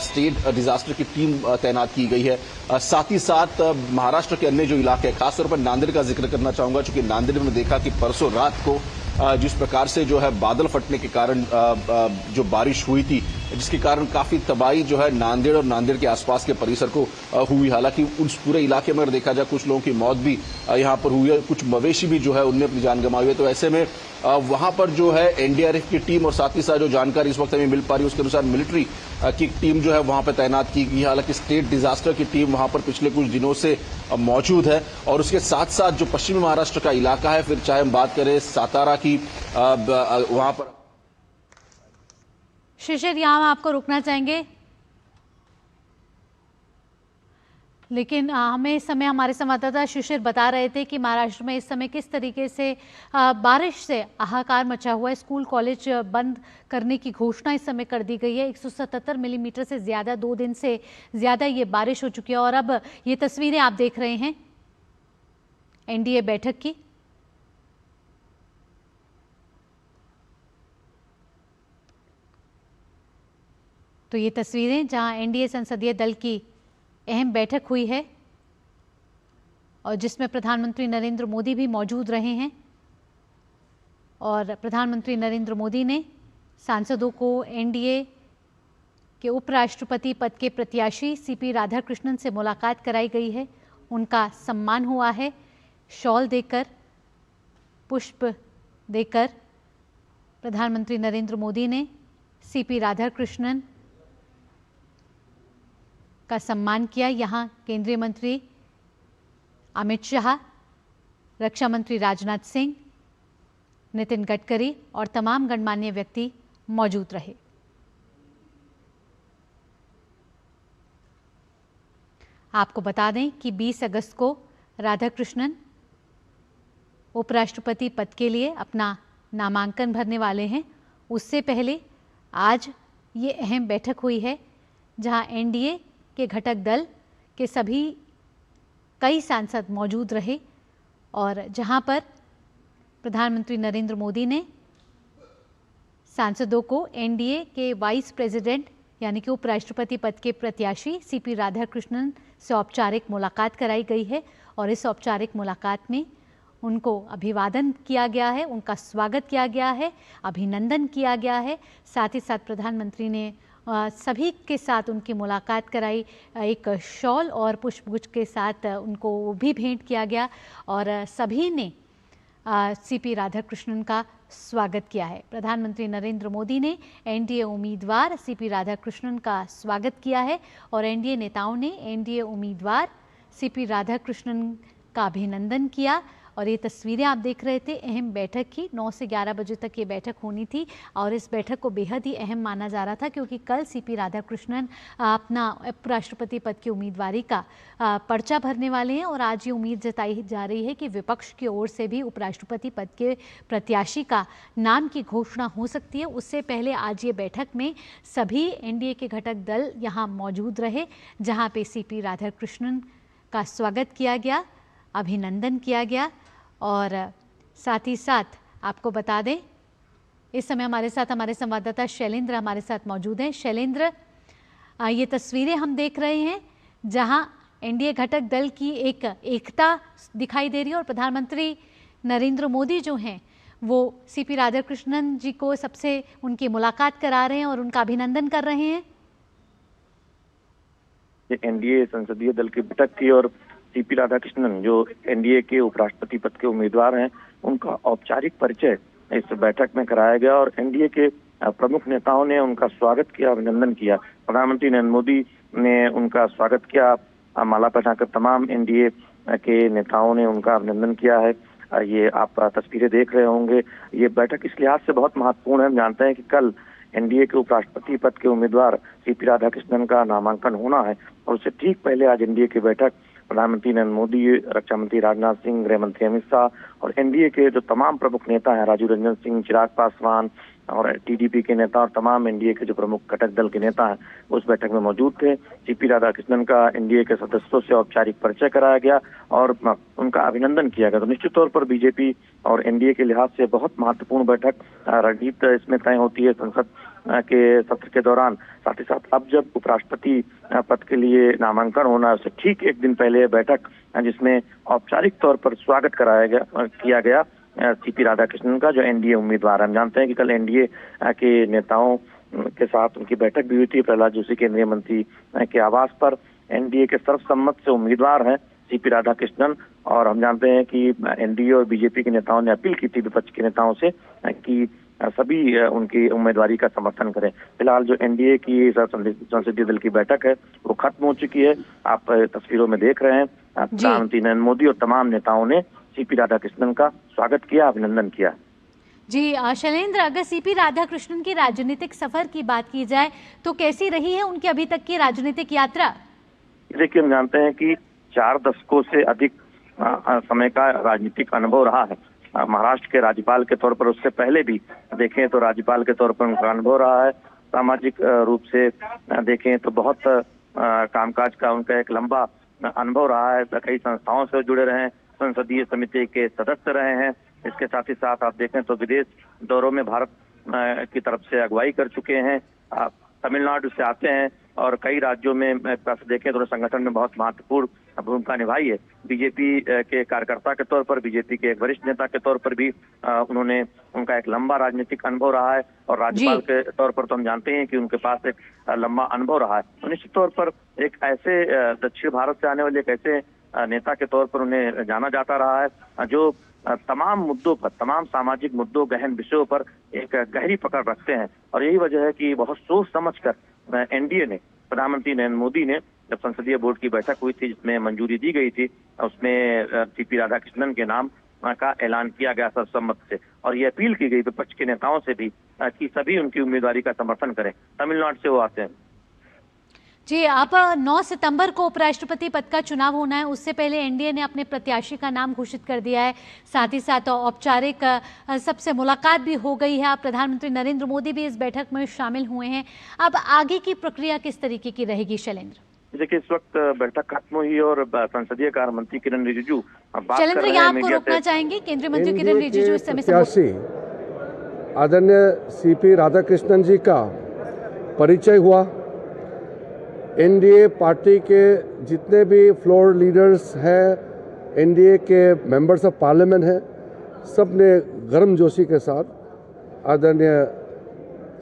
स्टेट डिजास्टर की टीम तैनात की गई है। साथ ही साथ महाराष्ट्र के अन्य जो इलाके हैं खासतौर पर नांदेड़ का जिक्र करना चाहूंगा क्योंकि नांदेड़ में देखा कि परसों रात को जिस प्रकार से जो है बादल फटने के कारण जो बारिश हुई थी जिसके कारण काफी तबाही जो है नांदेड़ और नांदेड़ के आसपास के परिसर को हुई। हालांकि उस पूरे इलाके में अगर देखा जाए कुछ लोगों की मौत भी यहां पर हुई है, कुछ मवेशी भी जो है उनने अपनी जान गंवाई है। तो ऐसे में वहां पर जो है एनडीआरएफ की टीम और साथ ही साथ जो जानकारी इस वक्त हमें मिल पा रही है उसके अनुसार मिलिट्री की टीम जो है वहां पर तैनात की गई है। हालांकि स्टेट डिजास्टर की टीम वहां पर पिछले कुछ दिनों से मौजूद है और उसके साथ साथ जो पश्चिमी महाराष्ट्र का इलाका है, फिर चाहे हम बात करें सातारा की, वहां पर शिशिर यहाँ हम आपको रुकना चाहेंगे लेकिन हमें इस समय हमारे संवाददाता शिशिर बता रहे थे कि महाराष्ट्र में इस समय किस तरीके से बारिश से हाहाकार मचा हुआ है। स्कूल कॉलेज बंद करने की घोषणा इस समय कर दी गई है। 177 मिलीमीटर से ज़्यादा 2 दिन से ज़्यादा ये बारिश हो चुकी है और अब ये तस्वीरें आप देख रहे हैं एनडीए बैठक की। तो ये तस्वीरें जहां एनडीए संसदीय दल की अहम बैठक हुई है और जिसमें प्रधानमंत्री नरेंद्र मोदी भी मौजूद रहे हैं और प्रधानमंत्री नरेंद्र मोदी ने सांसदों को एनडीए के उपराष्ट्रपति पद के प्रत्याशी सीपी राधाकृष्णन से मुलाकात कराई गई है। उनका सम्मान हुआ है शॉल देकर, पुष्प देकर। प्रधानमंत्री नरेंद्र मोदी ने सीपी राधाकृष्णन का सम्मान किया। यहाँ केंद्रीय मंत्री अमित शाह, रक्षा मंत्री राजनाथ सिंह, नितिन गडकरी और तमाम गणमान्य व्यक्ति मौजूद रहे। आपको बता दें कि 20 अगस्त को राधाकृष्णन उपराष्ट्रपति पद के लिए अपना नामांकन भरने वाले हैं। उससे पहले आज ये अहम बैठक हुई है जहां एनडीए के घटक दल के सभी कई सांसद मौजूद रहे और जहां पर प्रधानमंत्री नरेंद्र मोदी ने सांसदों को एनडीए के वाइस प्रेसिडेंट यानी कि उपराष्ट्रपति पद के प्रत्याशी सीपी राधाकृष्णन से औपचारिक मुलाकात कराई गई है और इस औपचारिक मुलाकात में उनको अभिवादन किया गया है, उनका स्वागत किया गया है, अभिनंदन किया गया है। साथ ही साथ प्रधानमंत्री ने सभी के साथ उनकी मुलाकात कराई, एक शॉल और पुष्पगुच्छ के साथ उनको भी भेंट किया गया और सभी ने सीपी राधाकृष्णन का स्वागत किया है। प्रधानमंत्री नरेंद्र मोदी ने एनडीए उम्मीदवार सीपी राधाकृष्णन का स्वागत किया है और एनडीए नेताओं ने एनडीए उम्मीदवार सीपी राधाकृष्णन का अभिनंदन किया। और ये तस्वीरें आप देख रहे थे अहम बैठक की। 9 से 11 बजे तक ये बैठक होनी थी और इस बैठक को बेहद ही अहम माना जा रहा था क्योंकि कल सीपी राधाकृष्णन अपना उपराष्ट्रपति पद की उम्मीदवारी का पर्चा भरने वाले हैं और आज ये उम्मीद जताई जा रही है कि विपक्ष की ओर से भी उपराष्ट्रपति पद के प्रत्याशी का नाम की घोषणा हो सकती है। उससे पहले आज ये बैठक में सभी एनडीए के घटक दल यहाँ मौजूद रहे जहाँ पे सीपी राधाकृष्णन का स्वागत किया गया, अभिनंदन किया गया। और साथ ही साथ आपको बता दें इस समय हमारे साथ हमारे संवाददाता शैलेंद्र हमारे साथ मौजूद हैं। शैलेंद्र, ये तस्वीरें हम देख रहे हैं जहां एनडीए घटक दल की एक एकता दिखाई दे रही है और प्रधानमंत्री नरेंद्र मोदी जो हैं वो सीपी राधाकृष्णन जी को सबसे उनकी मुलाकात करा रहे हैं और उनका अभिनंदन कर रहे हैं। एनडीए संसदीय दल की बैठक थी और सीपी राधाकृष्णन जो एनडीए के उपराष्ट्रपति पद के उम्मीदवार हैं उनका औपचारिक परिचय इस बैठक में कराया गया और एनडीए के प्रमुख नेताओं ने उनका स्वागत किया, अभिनंदन किया। प्रधानमंत्री नरेंद्र मोदी ने उनका स्वागत किया, माला पहनाकर तमाम एनडीए के नेताओं ने उनका अभिनंदन किया है। ये आप तस्वीरें देख रहे होंगे। ये बैठक इस लिहाज से बहुत महत्वपूर्ण है। हम जानते हैं कि कल एनडीए के उपराष्ट्रपति पद के उम्मीदवार सीपी राधाकृष्णन का नामांकन होना है और उससे ठीक पहले आज एनडीए की बैठक प्रधानमंत्री नरेंद्र मोदी, रक्षा मंत्री राजनाथ सिंह, गृह मंत्री अमित शाह और एनडीए के जो तमाम प्रमुख नेता हैं राजीव रंजन सिंह, चिराग पासवान और टीडीपी के नेता और तमाम एनडीए के जो प्रमुख घटक दल के नेता हैं उस बैठक में मौजूद थे। सीपी राधाकृष्णन का एनडीए के सदस्यों से औपचारिक परिचय कराया गया और उनका अभिनंदन किया गया। तो निश्चित तौर पर बीजेपी और एनडीए के लिहाज से बहुत महत्वपूर्ण बैठक रणनीति इसमें तय होती है संसद के सत्र के दौरान। साथ ही साथ अब जब उपराष्ट्रपति पद के लिए नामांकन होना है उससे ठीक एक दिन पहले बैठक जिसमें औपचारिक तौर पर स्वागत किया गया सीपी राधाकृष्णन का जो एनडीए उम्मीदवार है। हम जानते हैं कि कल एनडीए के नेताओं के साथ उनकी बैठक भी हुई थी प्रहलाद जोशी केंद्रीय मंत्री के आवास पर। एनडीए के सर्वसम्मत से उम्मीदवार हैं सीपी राधाकृष्णन और हम जानते हैं कि एनडीए और बीजेपी के नेताओं ने अपील की थी विपक्ष के नेताओं से कि सभी उनकी उम्मीदवारी का समर्थन करें। फिलहाल जो एनडीए की संसदीय दल की बैठक है वो खत्म हो चुकी है। आप तस्वीरों में देख रहे हैं प्रधानमंत्री नरेंद्र मोदी और तमाम नेताओं ने सीपी राधाकृष्णन का स्वागत किया, अभिनंदन किया। जी शैलेंद्र, अगर सीपी राधाकृष्णन की राजनीतिक सफर की बात की जाए तो कैसी रही है उनकी अभी तक की राजनीतिक यात्रा? देखिए, हम जानते हैं कि 4 दशकों से अधिक समय का राजनीतिक अनुभव रहा है। महाराष्ट्र के राज्यपाल के तौर पर उससे पहले भी देखें तो राज्यपाल के तौर पर उनका अनुभव रहा है। सामाजिक रूप से देखें तो बहुत कामकाज का उनका एक लंबा अनुभव रहा है। कई संस्थाओं से जुड़े रहे हैं, संसदीय समिति के सदस्य रहे हैं। इसके साथ ही साथ आप देखें तो विदेश दौरों में भारत की तरफ से अगुवाई कर चुके हैं। तमिलनाडु से आते हैं और कई राज्यों में देखें तो संगठन में बहुत महत्वपूर्ण भूमिका निभाई है। बीजेपी के कार्यकर्ता के तौर पर, बीजेपी के एक वरिष्ठ नेता के तौर पर भी उनका एक लंबा राजनीतिक अनुभव रहा है और राज्यपाल के तौर पर तो हम जानते हैं कि उनके पास एक लंबा अनुभव रहा है। तो निश्चित तौर पर एक ऐसे दक्षिण भारत से आने वाले एक ऐसे नेता के तौर पर उन्हें जाना जाता रहा है जो तमाम मुद्दों पर, तमाम सामाजिक मुद्दों, गहन विषयों पर एक गहरी पकड़ रखते हैं। और यही वजह है कि बहुत सोच समझकर एनडीए ने, प्रधानमंत्री नरेंद्र मोदी ने, जब संसदीय बोर्ड की बैठक हुई थी जिसमें मंजूरी दी गई थी, उसमें सीपी राधाकृष्णन के नाम का ऐलान किया गया सर्वसम्मत से और ये अपील की गई विपक्ष के नेताओं से भी कि सभी उनकी उम्मीदवारी का समर्थन करें। तमिलनाडु से वो आते हैं। जी, आप 9 सितंबर को उपराष्ट्रपति पद का चुनाव होना है, उससे पहले एनडीए ने अपने प्रत्याशी का नाम घोषित कर दिया है। साथ ही साथ औपचारिक सबसे मुलाकात भी हो गई है। आप प्रधानमंत्री नरेंद्र मोदी भी इस बैठक में शामिल हुए हैं। अब आगे की प्रक्रिया किस तरीके की रहेगी शैलेंद्र? देखिए, इस वक्त बैठक खत्म हुई और संसदीय कार्य मंत्री किरण रिजिजू शैलेंद्र, यहाँ आपको रोकना चाहेंगे। केंद्रीय मंत्री किरण रिजिजू इस समय आदरणीय सीपी राधाकृष्णन जी का परिचय हुआ। एनडीए पार्टी के जितने भी फ्लोर लीडर्स हैं, एनडीए के मेंबर्स ऑफ पार्लियामेंट हैं, सब ने गर्मजोशी के साथ आदरणीय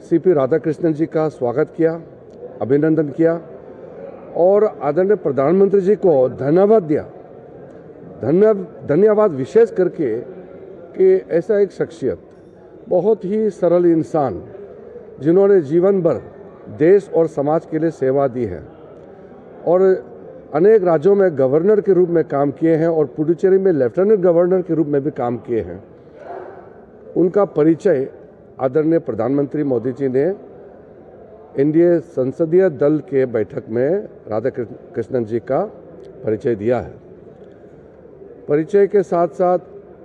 सीपी राधाकृष्णन जी का स्वागत किया, अभिनंदन किया और आदरणीय प्रधानमंत्री जी को धन्यवाद दिया। धन्यवाद विशेष करके कि ऐसा एक शख्सियत, बहुत ही सरल इंसान जिन्होंने जीवन भर देश और समाज के लिए सेवा दी है और अनेक राज्यों में गवर्नर के रूप में काम किए हैं और पुडुचेरी में लेफ्टिनेंट गवर्नर के रूप में भी काम किए हैं। उनका परिचय आदरणीय प्रधानमंत्री मोदी जी ने एनडीए संसदीय दल के बैठक में राधाकृष्णन जी का परिचय दिया है। परिचय के साथ साथ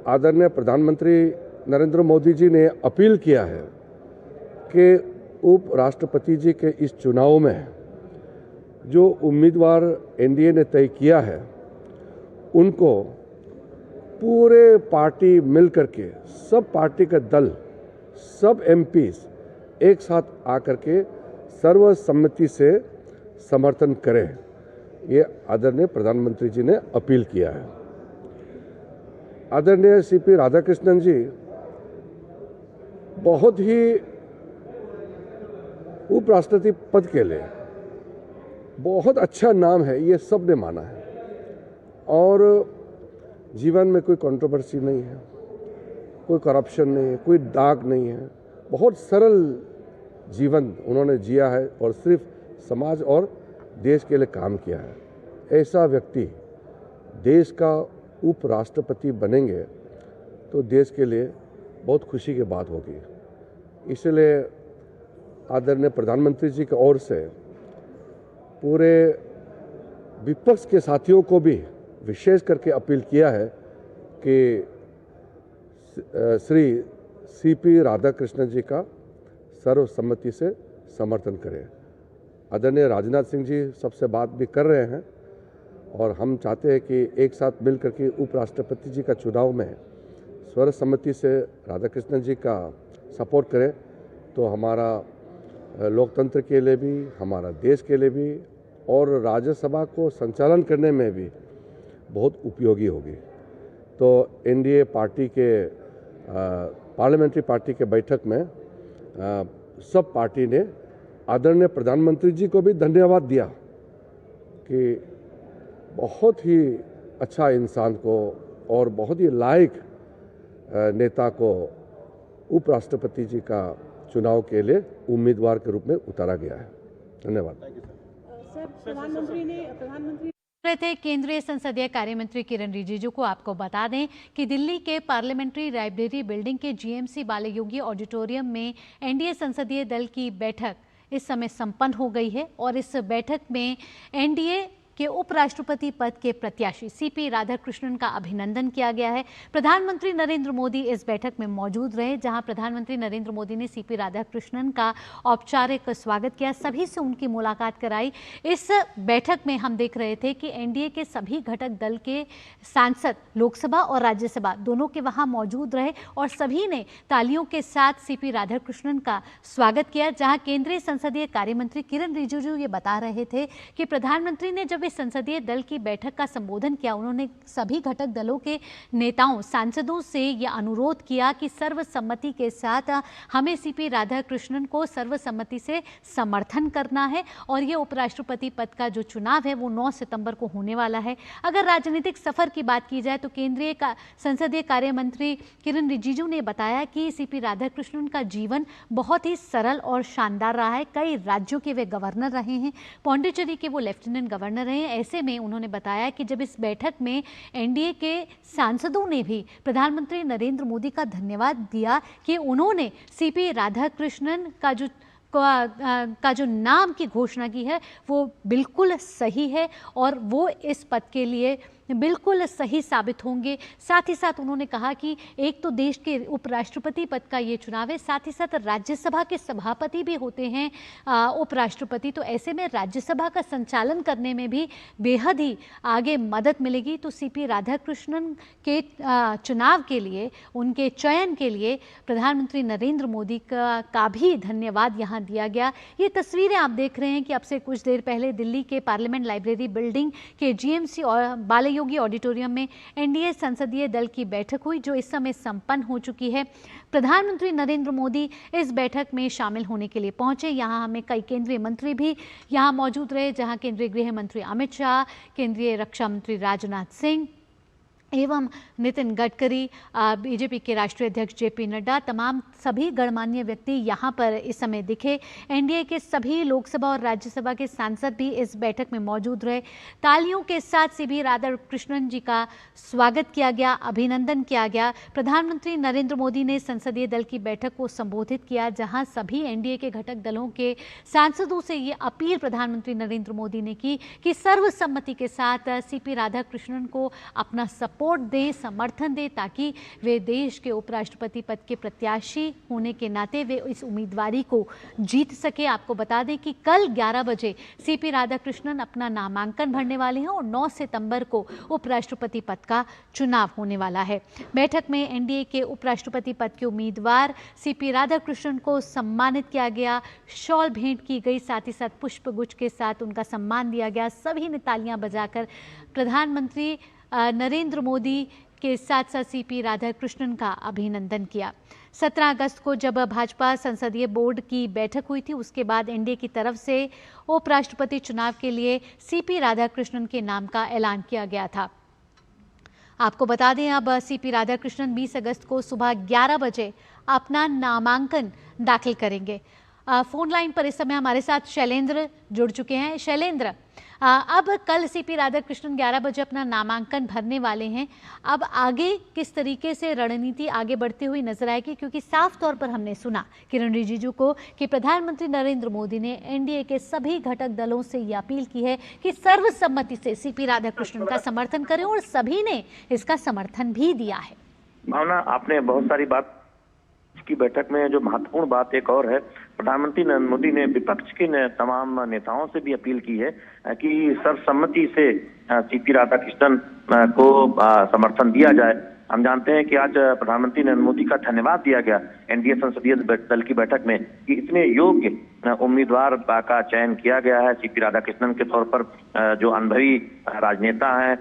आदरणीय प्रधानमंत्री नरेंद्र मोदी जी ने अपील किया है कि उपराष्ट्रपति जी के इस चुनाव में जो उम्मीदवार एनडीए ने तय किया है उनको पूरे पार्टी मिलकर के, सब पार्टी का दल, सब एमपीज एक साथ आकर के सर्वसम्मति से समर्थन करें, ये आदरणीय प्रधानमंत्री जी ने अपील किया है। आदरणीय सीपी राधाकृष्णन जी बहुत ही उपराष्ट्रपति पद के लिए बहुत अच्छा नाम है, ये सब ने माना है और जीवन में कोई कंट्रोवर्सी नहीं है, कोई करप्शन नहीं है, कोई दाग नहीं है। बहुत सरल जीवन उन्होंने जिया है और सिर्फ समाज और देश के लिए काम किया है। ऐसा व्यक्ति देश का उपराष्ट्रपति बनेंगे तो देश के लिए बहुत खुशी की बात होगी। इसलिए आदरणीय प्रधानमंत्री जी की ओर से पूरे विपक्ष के साथियों को भी विशेष करके अपील किया है कि श्री सीपी राधाकृष्णन जी का सर्वसम्मति से समर्थन करें। आदरणीय राजनाथ सिंह जी सबसे बात भी कर रहे हैं और हम चाहते हैं कि एक साथ मिलकर के उपराष्ट्रपति जी का चुनाव में सर्वसम्मति से राधाकृष्णन जी का सपोर्ट करें तो हमारा लोकतंत्र के लिए भी, हमारा देश के लिए भी और राज्यसभा को संचालन करने में भी बहुत उपयोगी होगी। तो एनडीए पार्टी के पार्लियामेंट्री पार्टी के बैठक में सब पार्टी ने आदरणीय प्रधानमंत्री जी को भी धन्यवाद दिया कि बहुत ही अच्छा इंसान को और बहुत ही लायक नेता को उपराष्ट्रपति जी का चुनाव के लिए उम्मीदवार के रूप में उतारा गया है। धन्यवाद। प्रधानमंत्री थे केंद्रीय संसदीय कार्य मंत्री किरण रिजिजू को आपको बता दें कि दिल्ली के पार्लियामेंट्री लाइब्रेरी बिल्डिंग के जीएमसी बालायोगी ऑडिटोरियम में एनडीए संसदीय दल की बैठक इस समय संपन्न हो गई है और इस बैठक में एनडीए के उपराष्ट्रपति पद के प्रत्याशी सीपी राधाकृष्णन का अभिनंदन किया गया है। प्रधानमंत्री नरेंद्र मोदी इस बैठक में मौजूद रहे, जहां प्रधानमंत्री नरेंद्र मोदी ने सीपी राधाकृष्णन का औपचारिक स्वागत किया, सभी से उनकी मुलाकात कराई। इस बैठक में हम देख रहे थे कि एनडीए के सभी घटक दल के सांसद लोकसभा और राज्यसभा दोनों के वहां मौजूद रहे और सभी ने तालियों के साथ सीपी राधाकृष्णन का स्वागत किया। जहां केंद्रीय संसदीय कार्य मंत्री किरण रिजिजू ये बता रहे थे कि प्रधानमंत्री ने जब इस संसदीय दल की बैठक का संबोधन किया, उन्होंने सभी घटक दलों के नेताओं सांसदों से यह अनुरोध किया कि सर्वसम्मति के साथ हमें सीपी राधाकृष्णन को सर्वसम्मति से समर्थन करना है और ये उपराष्ट्रपति पद का जो चुनाव है वो 9 सितंबर को होने वाला है। अगर राजनीतिक सफर की बात की जाए तो केंद्रीय संसदीय कार्य मंत्री किरण रिजिजू ने बताया कि सीपी राधाकृष्णन का जीवन बहुत ही सरल और शानदार रहा है। कई राज्यों के वे गवर्नर रहे हैं, पौंडीचेरी के वो लेफ्टिनेंट गवर्नर रहे हैं। ऐसे में उन्होंने बताया कि जब इस बैठक में एनडीए के सांसदों ने भी प्रधानमंत्री नरेंद्र मोदी का धन्यवाद दिया कि उन्होंने सीपी राधाकृष्णन का जो नाम की घोषणा की है वो बिल्कुल सही है और वो इस पद के लिए बिल्कुल सही साबित होंगे। साथ ही साथ उन्होंने कहा कि एक तो देश के उपराष्ट्रपति पद का ये चुनाव है, साथ ही साथ राज्यसभा के सभापति भी होते हैं उपराष्ट्रपति, तो ऐसे में राज्यसभा का संचालन करने में भी बेहद ही आगे मदद मिलेगी। तो सीपी राधाकृष्णन के चुनाव के लिए, उनके चयन के लिए प्रधानमंत्री नरेंद्र मोदी का भी धन्यवाद यहाँ दिया गया। ये तस्वीरें आप देख रहे हैं कि अब से कुछ देर पहले दिल्ली के पार्लियामेंट लाइब्रेरी बिल्डिंग के जीएमसी और बालयोगी ऑडिटोरियम में एनडीए संसदीय दल की बैठक हुई, जो इस समय संपन्न हो चुकी है। प्रधानमंत्री नरेंद्र मोदी इस बैठक में शामिल होने के लिए पहुंचे। यहाँ हमें कई केंद्रीय मंत्री भी यहाँ मौजूद रहे, जहाँ केंद्रीय गृह मंत्री अमित शाह, केंद्रीय रक्षा मंत्री राजनाथ सिंह एवं नितिन गडकरी, बीजेपी के राष्ट्रीय अध्यक्ष जेपी नड्डा, तमाम सभी गणमान्य व्यक्ति यहाँ पर इस समय दिखे। एनडीए के सभी लोकसभा और राज्यसभा के सांसद भी इस बैठक में मौजूद रहे। तालियों के साथ सीपी राधाकृष्णन जी का स्वागत किया गया, अभिनंदन किया गया। प्रधानमंत्री नरेंद्र मोदी ने संसदीय दल की बैठक को संबोधित किया, जहाँ सभी एनडीए के घटक दलों के सांसदों से ये अपील प्रधानमंत्री नरेंद्र मोदी ने की कि सर्वसम्मति के साथ सीपी राधाकृष्णन को अपना सपोर्ट दें, समर्थन दें, ताकि वे देश के उपराष्ट्रपति पद के प्रत्याशी होने के नाते वे इस उम्मीदवारी को जीत सके। आपको बता दें कि कल 11 बजे सीपी राधाकृष्णन अपना नामांकन भरने वाले हैं और 9 सितंबर को उपराष्ट्रपति पद का चुनाव होने वाला है। बैठक में एनडीए के उपराष्ट्रपति पद के उम्मीदवार सीपी राधाकृष्णन को सम्मानित किया गया, शॉल भेंट की गई, साथ ही साथ पुष्पगुच्छ के साथ उनका सम्मान दिया गया। सभी ने तालियां बजाकर प्रधानमंत्री नरेंद्र मोदी के साथ साथ सीपी राधाकृष्णन का अभिनंदन किया। 17 अगस्त को जब भाजपा संसदीय बोर्ड की बैठक हुई थी, उसके बाद एनडीए की तरफ से उपराष्ट्रपति चुनाव के लिए सीपी राधाकृष्णन के नाम का ऐलान किया गया था। आपको बता दें अब सीपी राधाकृष्णन 20 अगस्त को सुबह 11 बजे अपना नामांकन दाखिल करेंगे। फोन लाइन पर इस समय हमारे साथ शैलेंद्र जुड़ चुके हैं। शैलेंद्र, अब कल सीपी राधाकृष्णन 11 बजे अपना नामांकन भरने वाले हैं। अब आगे किस तरीके से रणनीति आगे बढ़ती हुई नजर आएगी, क्योंकि साफ तौर पर हमने सुना किरण रिजिजू को कि प्रधानमंत्री नरेंद्र मोदी ने एनडीए के सभी घटक दलों से ये अपील की है कि सर्वसम्मति से सीपी राधाकृष्णन का समर्थन करें और सभी ने इसका समर्थन भी दिया है। भावना, आपने बहुत सारी बात की बैठक में जो महत्वपूर्ण बात एक और है, प्रधानमंत्री नरेंद्र मोदी ने विपक्ष के तमाम नेताओं से भी अपील की है कि सर्वसम्मति से सीपी राधाकृष्णन को समर्थन दिया जाए। हम जानते हैं कि आज प्रधानमंत्री नरेंद्र मोदी का धन्यवाद दिया गया एनडीए संसदीय दल की बैठक में कि इतने योग्य उम्मीदवार का चयन किया गया है। सीपी राधाकृष्णन के तौर पर जो अनुभवी राजनेता हैं,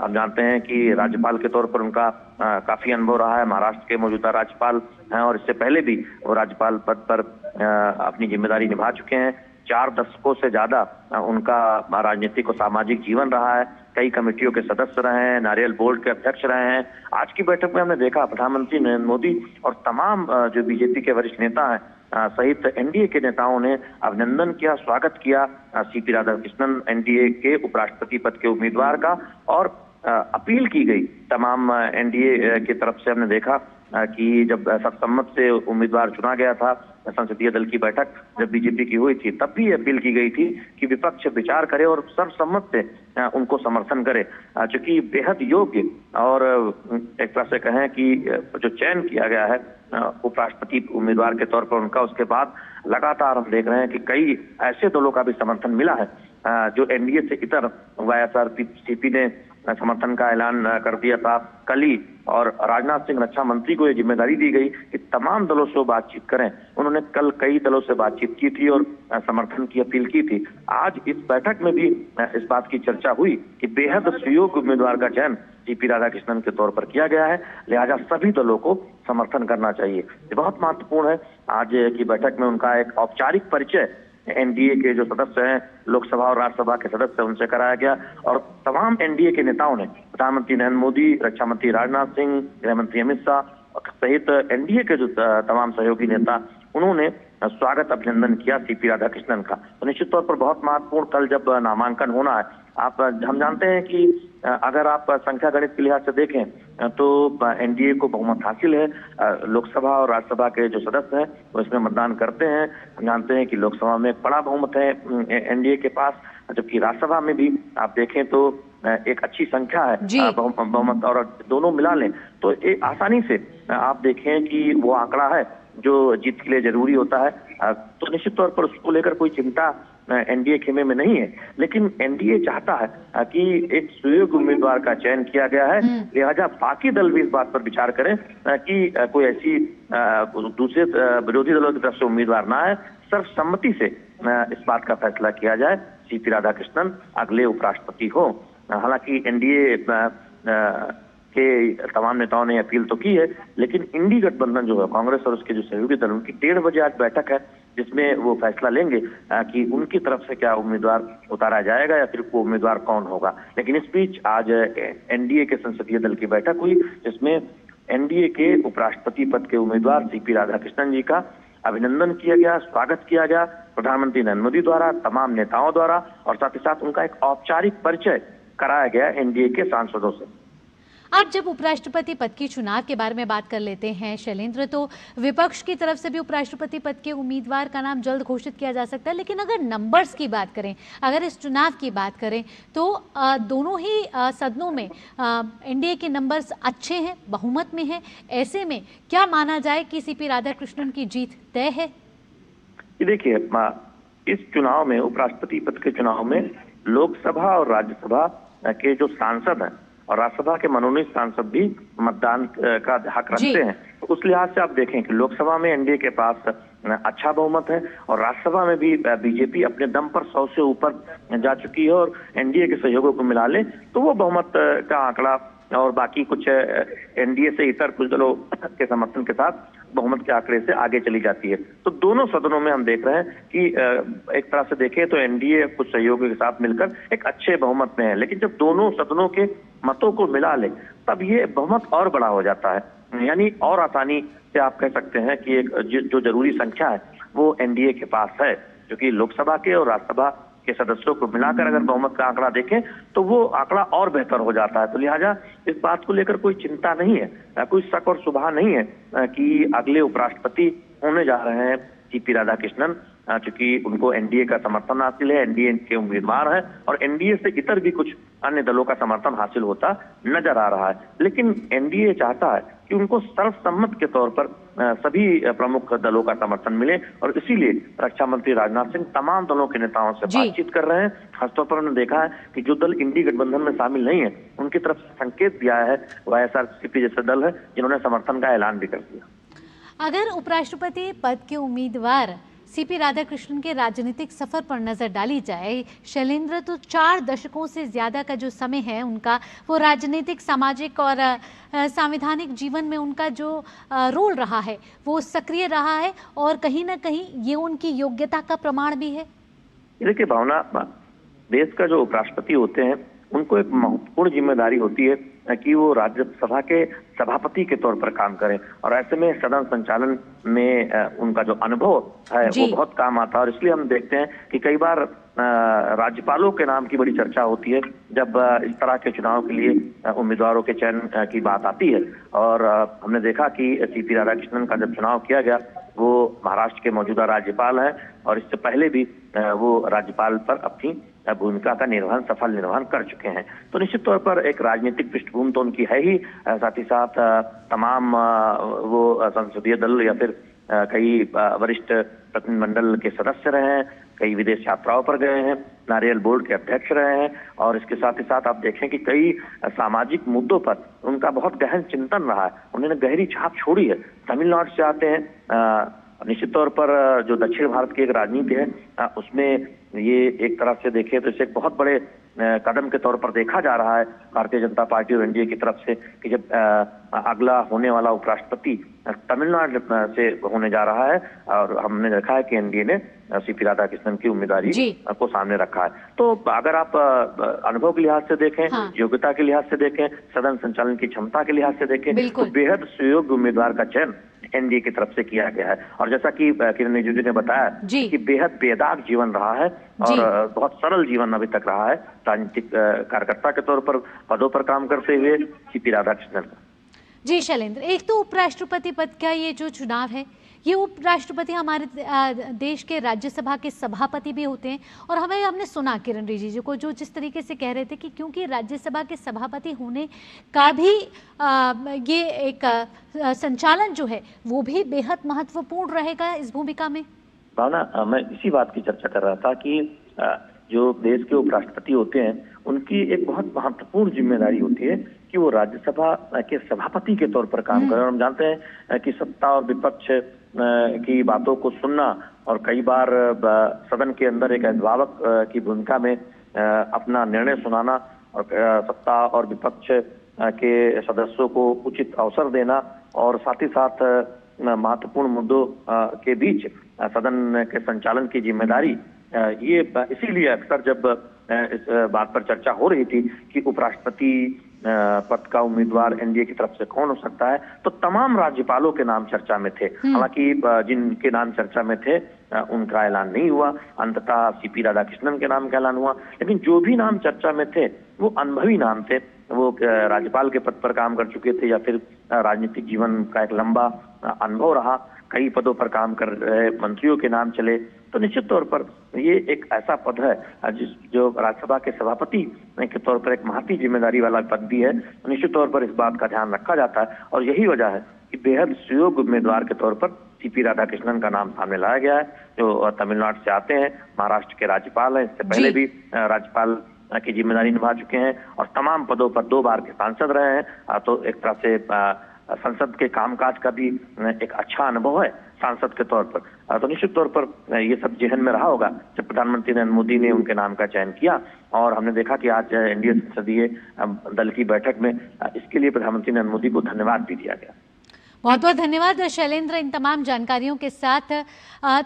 हम जानते हैं कि राज्यपाल के तौर पर उनका काफी अनुभव रहा है, महाराष्ट्र के मौजूदा राज्यपाल हैं और इससे पहले भी वो राज्यपाल पद पर अपनी जिम्मेदारी निभा चुके हैं। 4 दशकों से ज्यादा उनका राजनीतिक और सामाजिक जीवन रहा है, कई कमेटियों के सदस्य रहे हैं, नारियल बोर्ड के अध्यक्ष रहे हैं। आज की बैठक में हमने देखा प्रधानमंत्री नरेंद्र मोदी और तमाम जो बीजेपी के वरिष्ठ नेता हैं सहित एनडीए के नेताओं ने अभिनंदन किया, स्वागत किया सीपी राधाकृष्णन एनडीए के उपराष्ट्रपति पद के उम्मीदवार का। और अपील की गई तमाम एनडीए की तरफ से। हमने देखा कि जब सर्वसम्मत से उम्मीदवार चुना गया था संसदीय दल की बैठक जब बीजेपी की हुई थी, तब भी अपील की गई थी कि विपक्ष विचार करे और सर्वसम्मत से उनको समर्थन करे, चूंकि बेहद योग्य और एक तरह से कहें कि जो चयन किया गया है उपराष्ट्रपति उम्मीदवार के तौर पर उनका, उसके बाद लगातार हम देख रहे हैं कि कई ऐसे दलों का भी समर्थन मिला है जो एनडीए से इतर। वाईएसआरसीपी ने समर्थन का ऐलान कर दिया था कल ही, और राजनाथ सिंह रक्षा मंत्री को यह जिम्मेदारी दी गई कि तमाम दलों से बातचीत करें। उन्होंने कल कई दलों से बातचीत की थी और समर्थन की अपील की थी। आज इस बैठक में भी इस बात की चर्चा हुई कि बेहद सुयोग्य उम्मीदवार का चयन सीपी राधाकृष्णन के तौर पर किया गया है, लिहाजा सभी दलों को समर्थन करना चाहिए। ये बहुत महत्वपूर्ण है। आज की बैठक में उनका एक औपचारिक परिचय एनडीए के जो सदस्य हैं, लोकसभा और राज्यसभा के सदस्य, उनसे कराया गया और तमाम एनडीए के नेताओं ने, प्रधानमंत्री नरेंद्र मोदी, रक्षा मंत्री राजनाथ सिंह, गृह मंत्री अमित शाह सहित एनडीए के जो तमाम सहयोगी नेता, उन्होंने स्वागत अभिनंदन किया सीपी राधाकृष्णन का। तो निश्चित तौर पर बहुत महत्वपूर्ण, कल जब नामांकन होना है, हम जानते हैं कि अगर आप संख्या गणित के लिहाज से देखें तो एनडीए को बहुमत हासिल है। लोकसभा और राज्यसभा के जो सदस्य हैं वो इसमें मतदान करते हैं। हम जानते हैं कि लोकसभा में बड़ा बहुमत है एनडीए के पास, जबकि राज्यसभा में भी आप देखें तो एक अच्छी संख्या है बहुमत, और दोनों मिला लें तो एक आसानी से आप देखें कि वो आंकड़ा है जो जीत के लिए जरूरी होता है। तो निश्चित तौर पर उसको लेकर कोई चिंता एनडीए खेमे में नहीं है, लेकिन एनडीए चाहता है कि एक सुयोग्य उम्मीदवार का चयन किया गया है, लिहाजा बाकी दल भी इस बात पर विचार करें कि कोई ऐसी दूसरे विरोधी दलों की तरफ से उम्मीदवार ना है। सर्वसम्मति से इस बात का फैसला किया जाए सीपी राधाकृष्णन अगले उपराष्ट्रपति हो। हालांकि एनडीए के तमाम नेताओं ने अपील तो की है, लेकिन इंडी गठबंधन जो है, कांग्रेस और उसके जो सहयोगी दल, उनकी 1:30 बजे आज बैठक है जिसमें वो फैसला लेंगे कि उनकी तरफ से क्या उम्मीदवार उतारा जाएगा या फिर वो उम्मीदवार कौन होगा। लेकिन इस बीच आज एनडीए के संसदीय दल की बैठक हुई जिसमें एनडीए के उपराष्ट्रपति पद के उम्मीदवार सीपी राधाकृष्णन जी का अभिनंदन किया गया, स्वागत किया गया प्रधानमंत्री नरेंद्र मोदी द्वारा, तमाम नेताओं द्वारा, और साथ ही साथ उनका एक औपचारिक परिचय कराया गया एनडीए के सांसदों से। आप जब उपराष्ट्रपति पद की चुनाव के बारे में बात कर लेते हैं शैलेंद्र, तो विपक्ष की तरफ से भी उपराष्ट्रपति पद के उम्मीदवार का नाम जल्द घोषित किया जा सकता है, लेकिन अगर नंबर्स की बात करें, अगर इस चुनाव की बात करें तो दोनों ही सदनों में एनडीए के नंबर्स अच्छे हैं, बहुमत में हैं। ऐसे में क्या माना जाए कि सीपी राधाकृष्णन की जीत तय है? देखिए, इस चुनाव में, उपराष्ट्रपति पद के चुनाव में, लोकसभा और राज्यसभा के जो सांसद हैं और राज्यसभा के मनोनीत सांसद भी मतदान का हक रखते हैं। तो उस लिहाज से आप देखें कि लोकसभा में एनडीए के पास अच्छा बहुमत है और राज्यसभा में भी बीजेपी अपने दम पर 100 से ऊपर जा चुकी है, और एनडीए के सहयोगों को मिला ले तो वो बहुमत का आंकड़ा और बाकी कुछ एनडीए से इतर कुछ दलों के समर्थन के साथ बहुमत के आंकड़े से आगे चली जाती है। तो दोनों सदनों में हम देख रहे हैं कि एक तरह से देखें तो एनडीए कुछ सहयोगियों के साथ मिलकर एक अच्छे बहुमत में है, लेकिन जब दोनों सदनों के मतों को मिला ले तब ये बहुमत और बड़ा हो जाता है। यानी और आसानी से आप कह सकते हैं कि एक जो जरूरी संख्या है वो एनडीए के पास है, क्योंकि लोकसभा के और राज्यसभा के सदस्यों को मिलाकर अगर बहुमत का आंकड़ा देखें तो वो आंकड़ा और बेहतर हो जाता है। तो लिहाजा इस बात को लेकर कोई चिंता नहीं है, कोई शक और शुबहा नहीं है कि अगले उपराष्ट्रपति होने जा रहे हैं सीपी राधाकृष्णन, क्योंकि उनको एनडीए का समर्थन हासिल है, एनडीए के उम्मीदवार है और एनडीए से इतर भी कुछ अन्य दलों का समर्थन हासिल होता नजर आ रहा है। लेकिन एनडीए चाहता है कि उनको सर्वसम्मत के तौर पर सभी प्रमुख दलों का समर्थन मिले, और इसीलिए रक्षा मंत्री राजनाथ सिंह तमाम दलों के नेताओं से बातचीत कर रहे हैं। खासतौर पर उन्होंने देखा है कि जो दल इंडी गठबंधन में शामिल नहीं है उनकी तरफ से संकेत भी आया है, वाईएसआरसीपी जैसे दल है जिन्होंने समर्थन का ऐलान भी कर दिया। अगर उपराष्ट्रपति पद के उम्मीदवार सीपी राधाकृष्णन के राजनीतिक सफर पर नजर डाली जाए शैलेंद्र, तो 4 दशकों से ज्यादा का जो समय है उनका, वो राजनीतिक, सामाजिक और संवैधानिक जीवन में उनका जो रोल रहा है वो सक्रिय रहा है, और कहीं ना कहीं ये उनकी योग्यता का प्रमाण भी है। देखिए भावना, देश का जो उपराष्ट्रपति होते हैं उनको एक महत्वपूर्ण जिम्मेदारी होती है कि वो राज्यसभा के सभापति के तौर पर काम करें, और ऐसे में सदन संचालन में उनका जो अनुभव है वो बहुत काम आता है। और इसलिए हम देखते हैं कि कई बार राज्यपालों के नाम की बड़ी चर्चा होती है जब इस तरह के चुनाव के लिए उम्मीदवारों के चयन की बात आती है। और हमने देखा कि सीपी राधाकृष्णन का जब चुनाव किया गया, वो महाराष्ट्र के मौजूदा राज्यपाल हैं और इससे पहले भी वो राज्यपाल पर अपनी भूमिका का सफल निर्वहन कर चुके हैं। तो निश्चित तौर पर एक राजनीतिक पृष्ठभूमि तो उनकी है ही, साथ ही साथ तमाम वो संसदीय दल या फिर कई वरिष्ठ प्रतिनिधिमंडल के सदस्य रहे हैं, कई विदेश यात्राओं पर गए हैं, नारियल बोर्ड के अध्यक्ष रहे हैं, और इसके साथ ही साथ आप देखें कि कई सामाजिक मुद्दों पर उनका बहुत गहन चिंतन रहा है, उन्होंने गहरी छाप छोड़ी है। तमिलनाडु से आते हैं, निश्चित तौर पर जो दक्षिण भारत की एक राजनीति है उसमें ये एक तरह से देखें तो इसे एक बहुत बड़े कदम के तौर पर देखा जा रहा है भारतीय जनता पार्टी और एनडीए की तरफ से कि जब अगला होने वाला उपराष्ट्रपति तमिलनाडु से होने जा रहा है, और हमने देखा है कि एनडीए ने सीपी राधाकृष्णन की उम्मीदवारी को सामने रखा है। तो अगर आप अनुभव के लिहाज से देखें, योग्यता के लिहाज से देखें, सदन संचालन की क्षमता के लिहाज से देखें, तो बेहद सुयोग्य उम्मीदवार का चयन एनडीए की तरफ से किया गया है। और जैसा कि किरण रिजिजू जी ने बताया कि बेहद बेदाग जीवन रहा है और बहुत सरल जीवन अभी तक रहा है राजनीतिक कार्यकर्ता के तौर पर पदों पर काम करते हुए सीपी राधाकृष्णन का। जी शैलेंद्र, एक तो उपराष्ट्रपति पद का ये जो चुनाव है, ये उपराष्ट्रपति हमारे देश के राज्यसभा के सभापति भी होते हैं, और हमने सुना किरण रिजिजू को जो जिस तरीके से कह रहे थे कि क्योंकि राज्यसभा के सभापति होने का भी ये एक संचालन जो है वो भी बेहद महत्वपूर्ण रहेगा इस भूमिका में। भावना, मैं इसी बात की चर्चा कर रहा था कि जो देश के उपराष्ट्रपति होते हैं उनकी एक बहुत महत्वपूर्ण जिम्मेदारी होती है कि वो राज्यसभा के सभापति के तौर पर काम करें। और हम जानते हैं कि सत्ता और विपक्ष की बातों को सुनना और कई बार सदन के अंदर एक अभिभावक की भूमिका में अपना निर्णय सुनाना और सत्ता और विपक्ष के सदस्यों को उचित अवसर देना और साथ ही साथ महत्वपूर्ण मुद्दों के बीच सदन के संचालन की जिम्मेदारी, ये इसीलिए अक्सर जब इस बात पर चर्चा हो रही थी कि उपराष्ट्रपति पद का उम्मीदवार एनडीए की तरफ से कौन हो सकता है, तो तमाम राज्यपालों के नाम चर्चा में थे। हालांकि जिनके नाम चर्चा में थे उनका ऐलान नहीं हुआ, अंततः सीपी राधाकृष्णन के नाम का ऐलान हुआ। लेकिन जो भी नाम चर्चा में थे वो अनुभवी नाम थे, वो राज्यपाल के पद पर काम कर चुके थे या फिर राजनीतिक जीवन का एक लंबा अनुभव रहा, कई पदों पर काम कर रहे मंत्रियों के नाम चले। तो निश्चित तौर पर ये एक ऐसा पद है जो राज्यसभा के सभापति के तौर पर एक महती जिम्मेदारी वाला पद भी है। निश्चित तौर पर इस बात का ध्यान रखा जाता है और यही वजह है कि बेहद सुयोग्य उम्मीदवार के तौर पर सीपी राधाकृष्णन का नाम सामने लाया गया है, जो तमिलनाडु से आते हैं, महाराष्ट्र के राज्यपाल हैं, इससे पहले भी राज्यपाल की जिम्मेदारी निभा चुके हैं और तमाम पदों पर 2 बार के सांसद रहे हैं। तो एक तरह से संसद के कामकाज का भी एक अच्छा अनुभव है सांसद के तौर पर। तो निश्चित तौर पर ये सब जहन में रहा होगा जब प्रधानमंत्री नरेंद्र मोदी ने उनके नाम का चयन किया। और हमने देखा कि आज एनडीए संसदीय दल की बैठक में इसके लिए प्रधानमंत्री नरेंद्र मोदी को धन्यवाद भी दिया गया। बहुत बहुत धन्यवाद शैलेंद्र इन तमाम जानकारियों के साथ।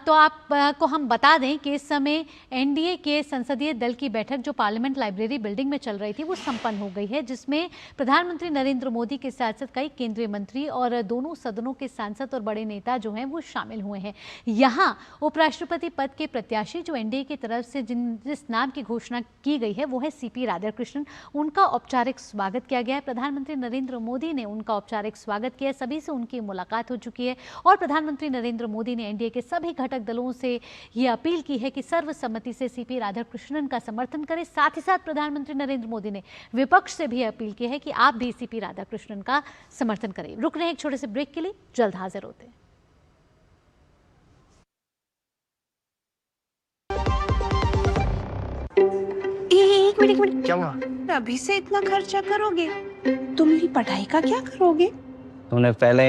तो आपको हम बता दें कि इस समय एनडीए के संसदीय दल की बैठक जो पार्लियामेंट लाइब्रेरी बिल्डिंग में चल रही थी वो संपन्न हो गई है, जिसमें प्रधानमंत्री नरेंद्र मोदी के साथ साथ कई केंद्रीय मंत्री और दोनों सदनों के सांसद और बड़े नेता जो हैं वो शामिल हुए हैं। यहाँ उपराष्ट्रपति पद के प्रत्याशी जो एनडीए की तरफ से जिस नाम की घोषणा की गई है वो है सीपी राधाकृष्णन। उनका औपचारिक स्वागत किया गया है। प्रधानमंत्री नरेंद्र मोदी ने उनका औपचारिक स्वागत किया, सभी से उनकी मुलाकात हो चुकी है और प्रधानमंत्री नरेंद्र मोदी ने एनडीए के सभी घटक दलों से ये अपील की है कि सर्वसम्मति से सीपी राधाकृष्णन का समर्थन करें। साथ ही साथ प्रधानमंत्री नरेंद्र मोदी ने विपक्ष से भी अपील की है कि आप भी सीपी राधाकृष्णन का समर्थन करें। रुक रहे हैं एक छोटे से ब्रेक के लिए, जल्द हाजिर होते हैं। एक मिनट क्या हुआ? अभी से इतना खर्चा करोगे, तुम मेरी पढ़ाई का क्या करोगे? तुमने पहले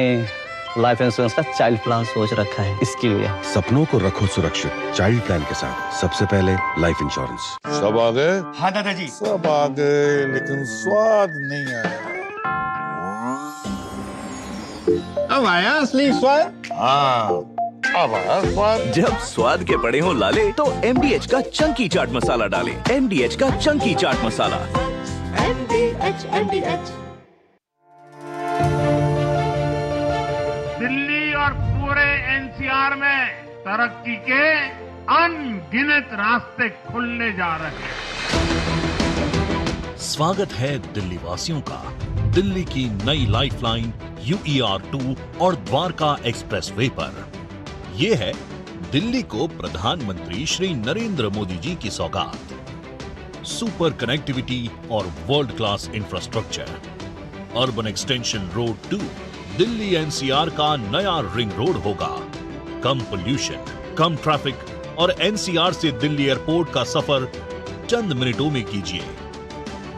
लाइफ इंश्योरेंस का चाइल्ड प्लान सोच रखा है, इसके लिए। सपनों को रखो सुरक्षित चाइल्ड प्लान के साथ। सबसे पहले लाइफ इंश्योरेंस। सब आ गए? हाँ दादाजी। सब आ गए, लेकिन स्वाद नहीं आया। अब आया असली स्वाद। हाँ, अब आया स्वाद। जब स्वाद के बड़े हों लाले तो MDH का चंकी चाट मसाला डालें। MDH का चंकी चाट मसाला। MDH और पूरे एनसीआर में तरक्की के अनगिनत रास्ते खुलने जा रहे हैं। स्वागत है दिल्ली वासियों का दिल्ली की नई लाइफलाइन UER2 और द्वारका एक्सप्रेसवे पर। ये है दिल्ली को प्रधानमंत्री श्री नरेंद्र मोदी जी की सौगात। सुपर कनेक्टिविटी और world class infrastructure. Urban extension road 2 Delhi NCR का नया रिंग रोड होगा। कम पोल्यूशन, कम ट्रैफिक और NCR से दिल्ली एयरपोर्ट का सफर चंद मिनटों में कीजिए।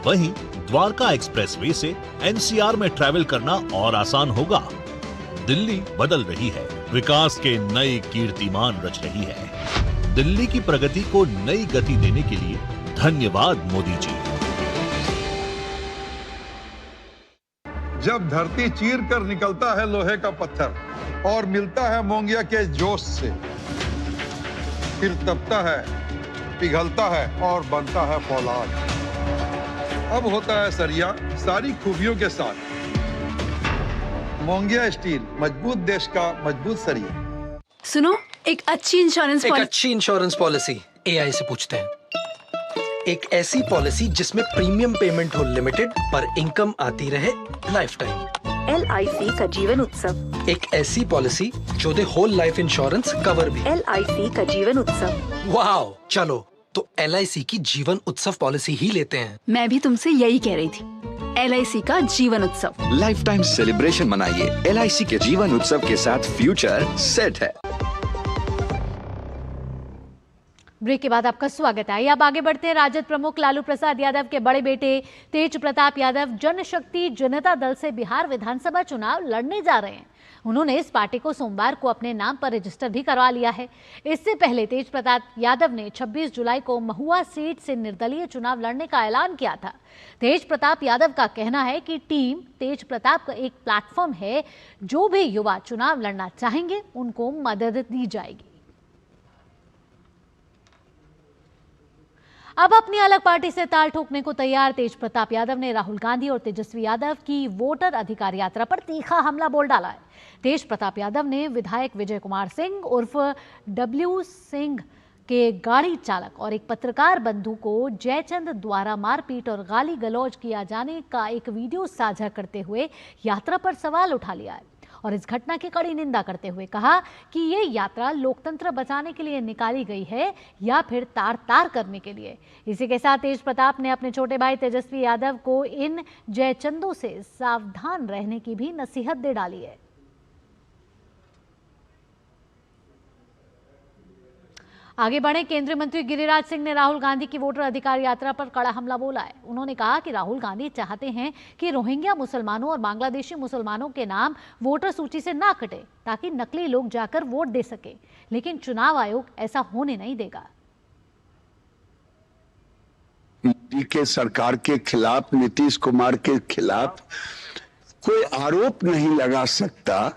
वहीं द्वारका एक्सप्रेसवे से NCR में ट्रैवल करना और आसान होगा। दिल्ली बदल रही है, विकास के नए कीर्तिमान रच रही है। दिल्ली की प्रगति को नई गति देने के लिए धन्यवाद मोदी जी। जब धरती चीर कर निकलता है लोहे का पत्थर और मिलता है मोंगिया के जोश से, फिर तपता है, पिघलता है और बनता है फौलाद। अब होता है सरिया सारी खूबियों के साथ। मोंगिया स्टील, मजबूत देश का मजबूत सरिया। सुनो, एक अच्छी इंश्योरेंस पॉलिसी AI से पूछते हैं। एक ऐसी पॉलिसी जिसमें प्रीमियम पेमेंट हो लिमिटेड पर इनकम आती रहे लाइफ टाइम। LIC का जीवन उत्सव। एक ऐसी पॉलिसी जो दे होल लाइफ इंश्योरेंस कवर भी। LIC का जीवन उत्सव। वाह, चलो तो LIC की जीवन उत्सव पॉलिसी ही लेते हैं। मैं भी तुमसे यही कह रही थी, LIC का जीवन उत्सव। लाइफ टाइम सेलिब्रेशन मनाइए LIC के जीवन उत्सव के साथ। फ्यूचर सेट है। ब्रेक के बाद आपका स्वागत है। अब आगे बढ़ते हैं। राजद प्रमुख लालू प्रसाद यादव के बड़े बेटे तेज प्रताप यादव जनशक्ति जनता दल से बिहार विधानसभा चुनाव लड़ने जा रहे हैं। उन्होंने इस पार्टी को सोमवार को अपने नाम पर रजिस्टर भी करवा लिया है। इससे पहले तेज प्रताप यादव ने 26 जुलाई को महुआ सीट से निर्दलीय चुनाव लड़ने का ऐलान किया था। तेज प्रताप यादव का कहना है कि टीम तेज प्रताप का एक प्लेटफॉर्म है, जो भी युवा चुनाव लड़ना चाहेंगे उनको मदद दी जाएगी। अब अपनी अलग पार्टी से ताल ठोकने को तैयार तेज प्रताप यादव ने राहुल गांधी और तेजस्वी यादव की वोटर अधिकार यात्रा पर तीखा हमला बोल डाला है। तेज प्रताप यादव ने विधायक विजय कुमार सिंह उर्फ W सिंह के गाड़ी चालक और एक पत्रकार बंधु को जयचंद द्वारा मारपीट और गाली गलौज किया जाने का एक वीडियो साझा करते हुए यात्रा पर सवाल उठा लिया है और इस घटना की कड़ी निंदा करते हुए कहा कि ये यात्रा लोकतंत्र बचाने के लिए निकाली गई है या फिर तार तार करने के लिए। इसी के साथ तेज प्रताप ने अपने छोटे भाई तेजस्वी यादव को इन जयचंदों से सावधान रहने की भी नसीहत दे डाली है। आगे बढ़े। केंद्रीय मंत्री गिरिराज सिंह ने राहुल गांधी की वोटर अधिकार यात्रा पर कड़ा हमला बोला है। उन्होंने कहा कि राहुल गांधी चाहते हैं कि रोहिंग्या मुसलमानों और बांग्लादेशी मुसलमानों के नाम वोटर सूची से ना कटे ताकि नकली लोग जाकर वोट दे सके, लेकिन चुनाव आयोग ऐसा होने नहीं देगा। मोदी के सरकार के खिलाफ, नीतीश कुमार के खिलाफ कोई आरोप नहीं लगा सकता,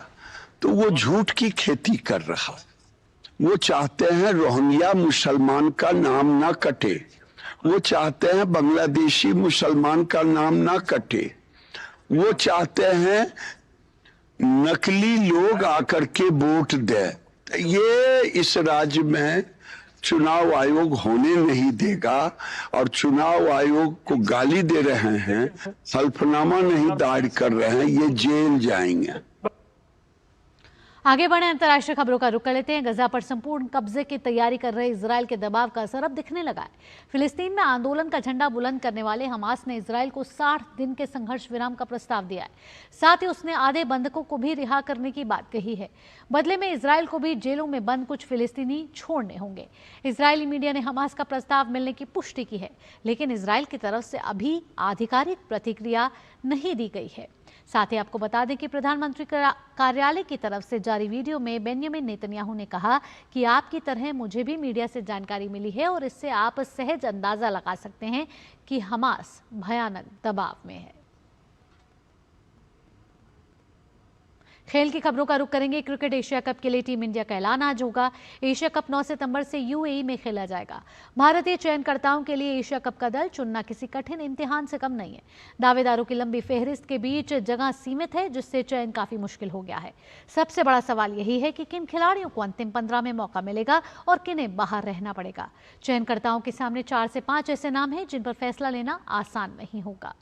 तो वो झूठ की खेती कर रहा। वो चाहते हैं रोहिंग्या मुसलमान का नाम ना कटे, वो चाहते हैं बांग्लादेशी मुसलमान का नाम ना कटे, वो चाहते हैं नकली लोग आकर के वोट दे। ये इस राज्य में चुनाव आयोग होने नहीं देगा और चुनाव आयोग को गाली दे रहे हैं, हल्फनामा नहीं दायर कर रहे हैं, ये जेल जाएंगे। आगे बढ़े। अंतर्राष्ट्रीय खबरों का रुख कर लेते हैं। गजा पर संपूर्ण कब्जे की तैयारी कर रहे इजराइल के दबाव का असर अब दिखने लगा है। फिलिस्तीन में आंदोलन का झंडा बुलंद करने वाले हमास ने इजराइल को 60 दिन के संघर्ष विराम का प्रस्ताव दिया है। साथ ही उसने आधे बंधकों को भी रिहा करने की बात कही है। बदले में इजराइल को भी जेलों में बंद कुछ फिलिस्तीनी छोड़ने होंगे। इजरायली मीडिया ने हमास का प्रस्ताव मिलने की पुष्टि की है, लेकिन इजराइल की तरफ से अभी आधिकारिक प्रतिक्रिया नहीं दी गई है। साथ ही आपको बता दें कि प्रधानमंत्री कार्यालय की तरफ से जारी वीडियो में बेंजामिन नेतन्याहू ने कहा कि आपकी तरह मुझे भी मीडिया से जानकारी मिली है और इससे आप सहज अंदाजा लगा सकते हैं कि हमास भयानक दबाव में है। खेल की खबरों का रुख करेंगे। क्रिकेट एशिया कप के लिए टीम इंडिया का ऐलान आज होगा। एशिया कप 9 सितंबर से यूएई में खेला जाएगा। भारतीय चयनकर्ताओं के लिए एशिया कप का दल चुनना किसी कठिन इम्तिहान से कम नहीं है। दावेदारों की लंबी फेहरिस्त के बीच जगह सीमित है, जिससे चयन काफी मुश्किल हो गया है। सबसे बड़ा सवाल यही है कि किन खिलाड़ियों को अंतिम 15 में मौका मिलेगा और किन्हें बाहर रहना पड़ेगा। चयनकर्ताओं के सामने 4 से 5 ऐसे नाम हैं जिन पर फैसला लेना आसान नहीं होगा।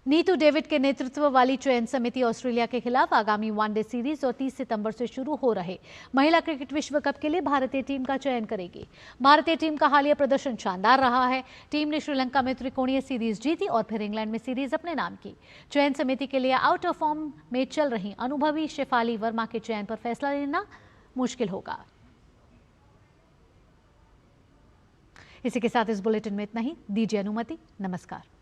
नीतू डेविड के नेतृत्व वाली चयन समिति ऑस्ट्रेलिया के खिलाफ आगामी वनडे सीरीज और 30 सितंबर से शुरू हो रहे महिला क्रिकेट विश्व कप के लिए भारतीय टीम का चयन करेगी। भारतीय टीम का हालिया प्रदर्शन शानदार रहा है। टीम ने श्रीलंका में त्रिकोणीय सीरीज जीती और फिर इंग्लैंड में सीरीज अपने नाम की। चयन समिति के लिए आउट ऑफ फॉर्म में चल रही अनुभवी शेफाली वर्मा के चयन पर फैसला लेना मुश्किल होगा। इसी के साथ इस बुलेटिन में इतना ही। दीजिए अनुमति। नमस्कार।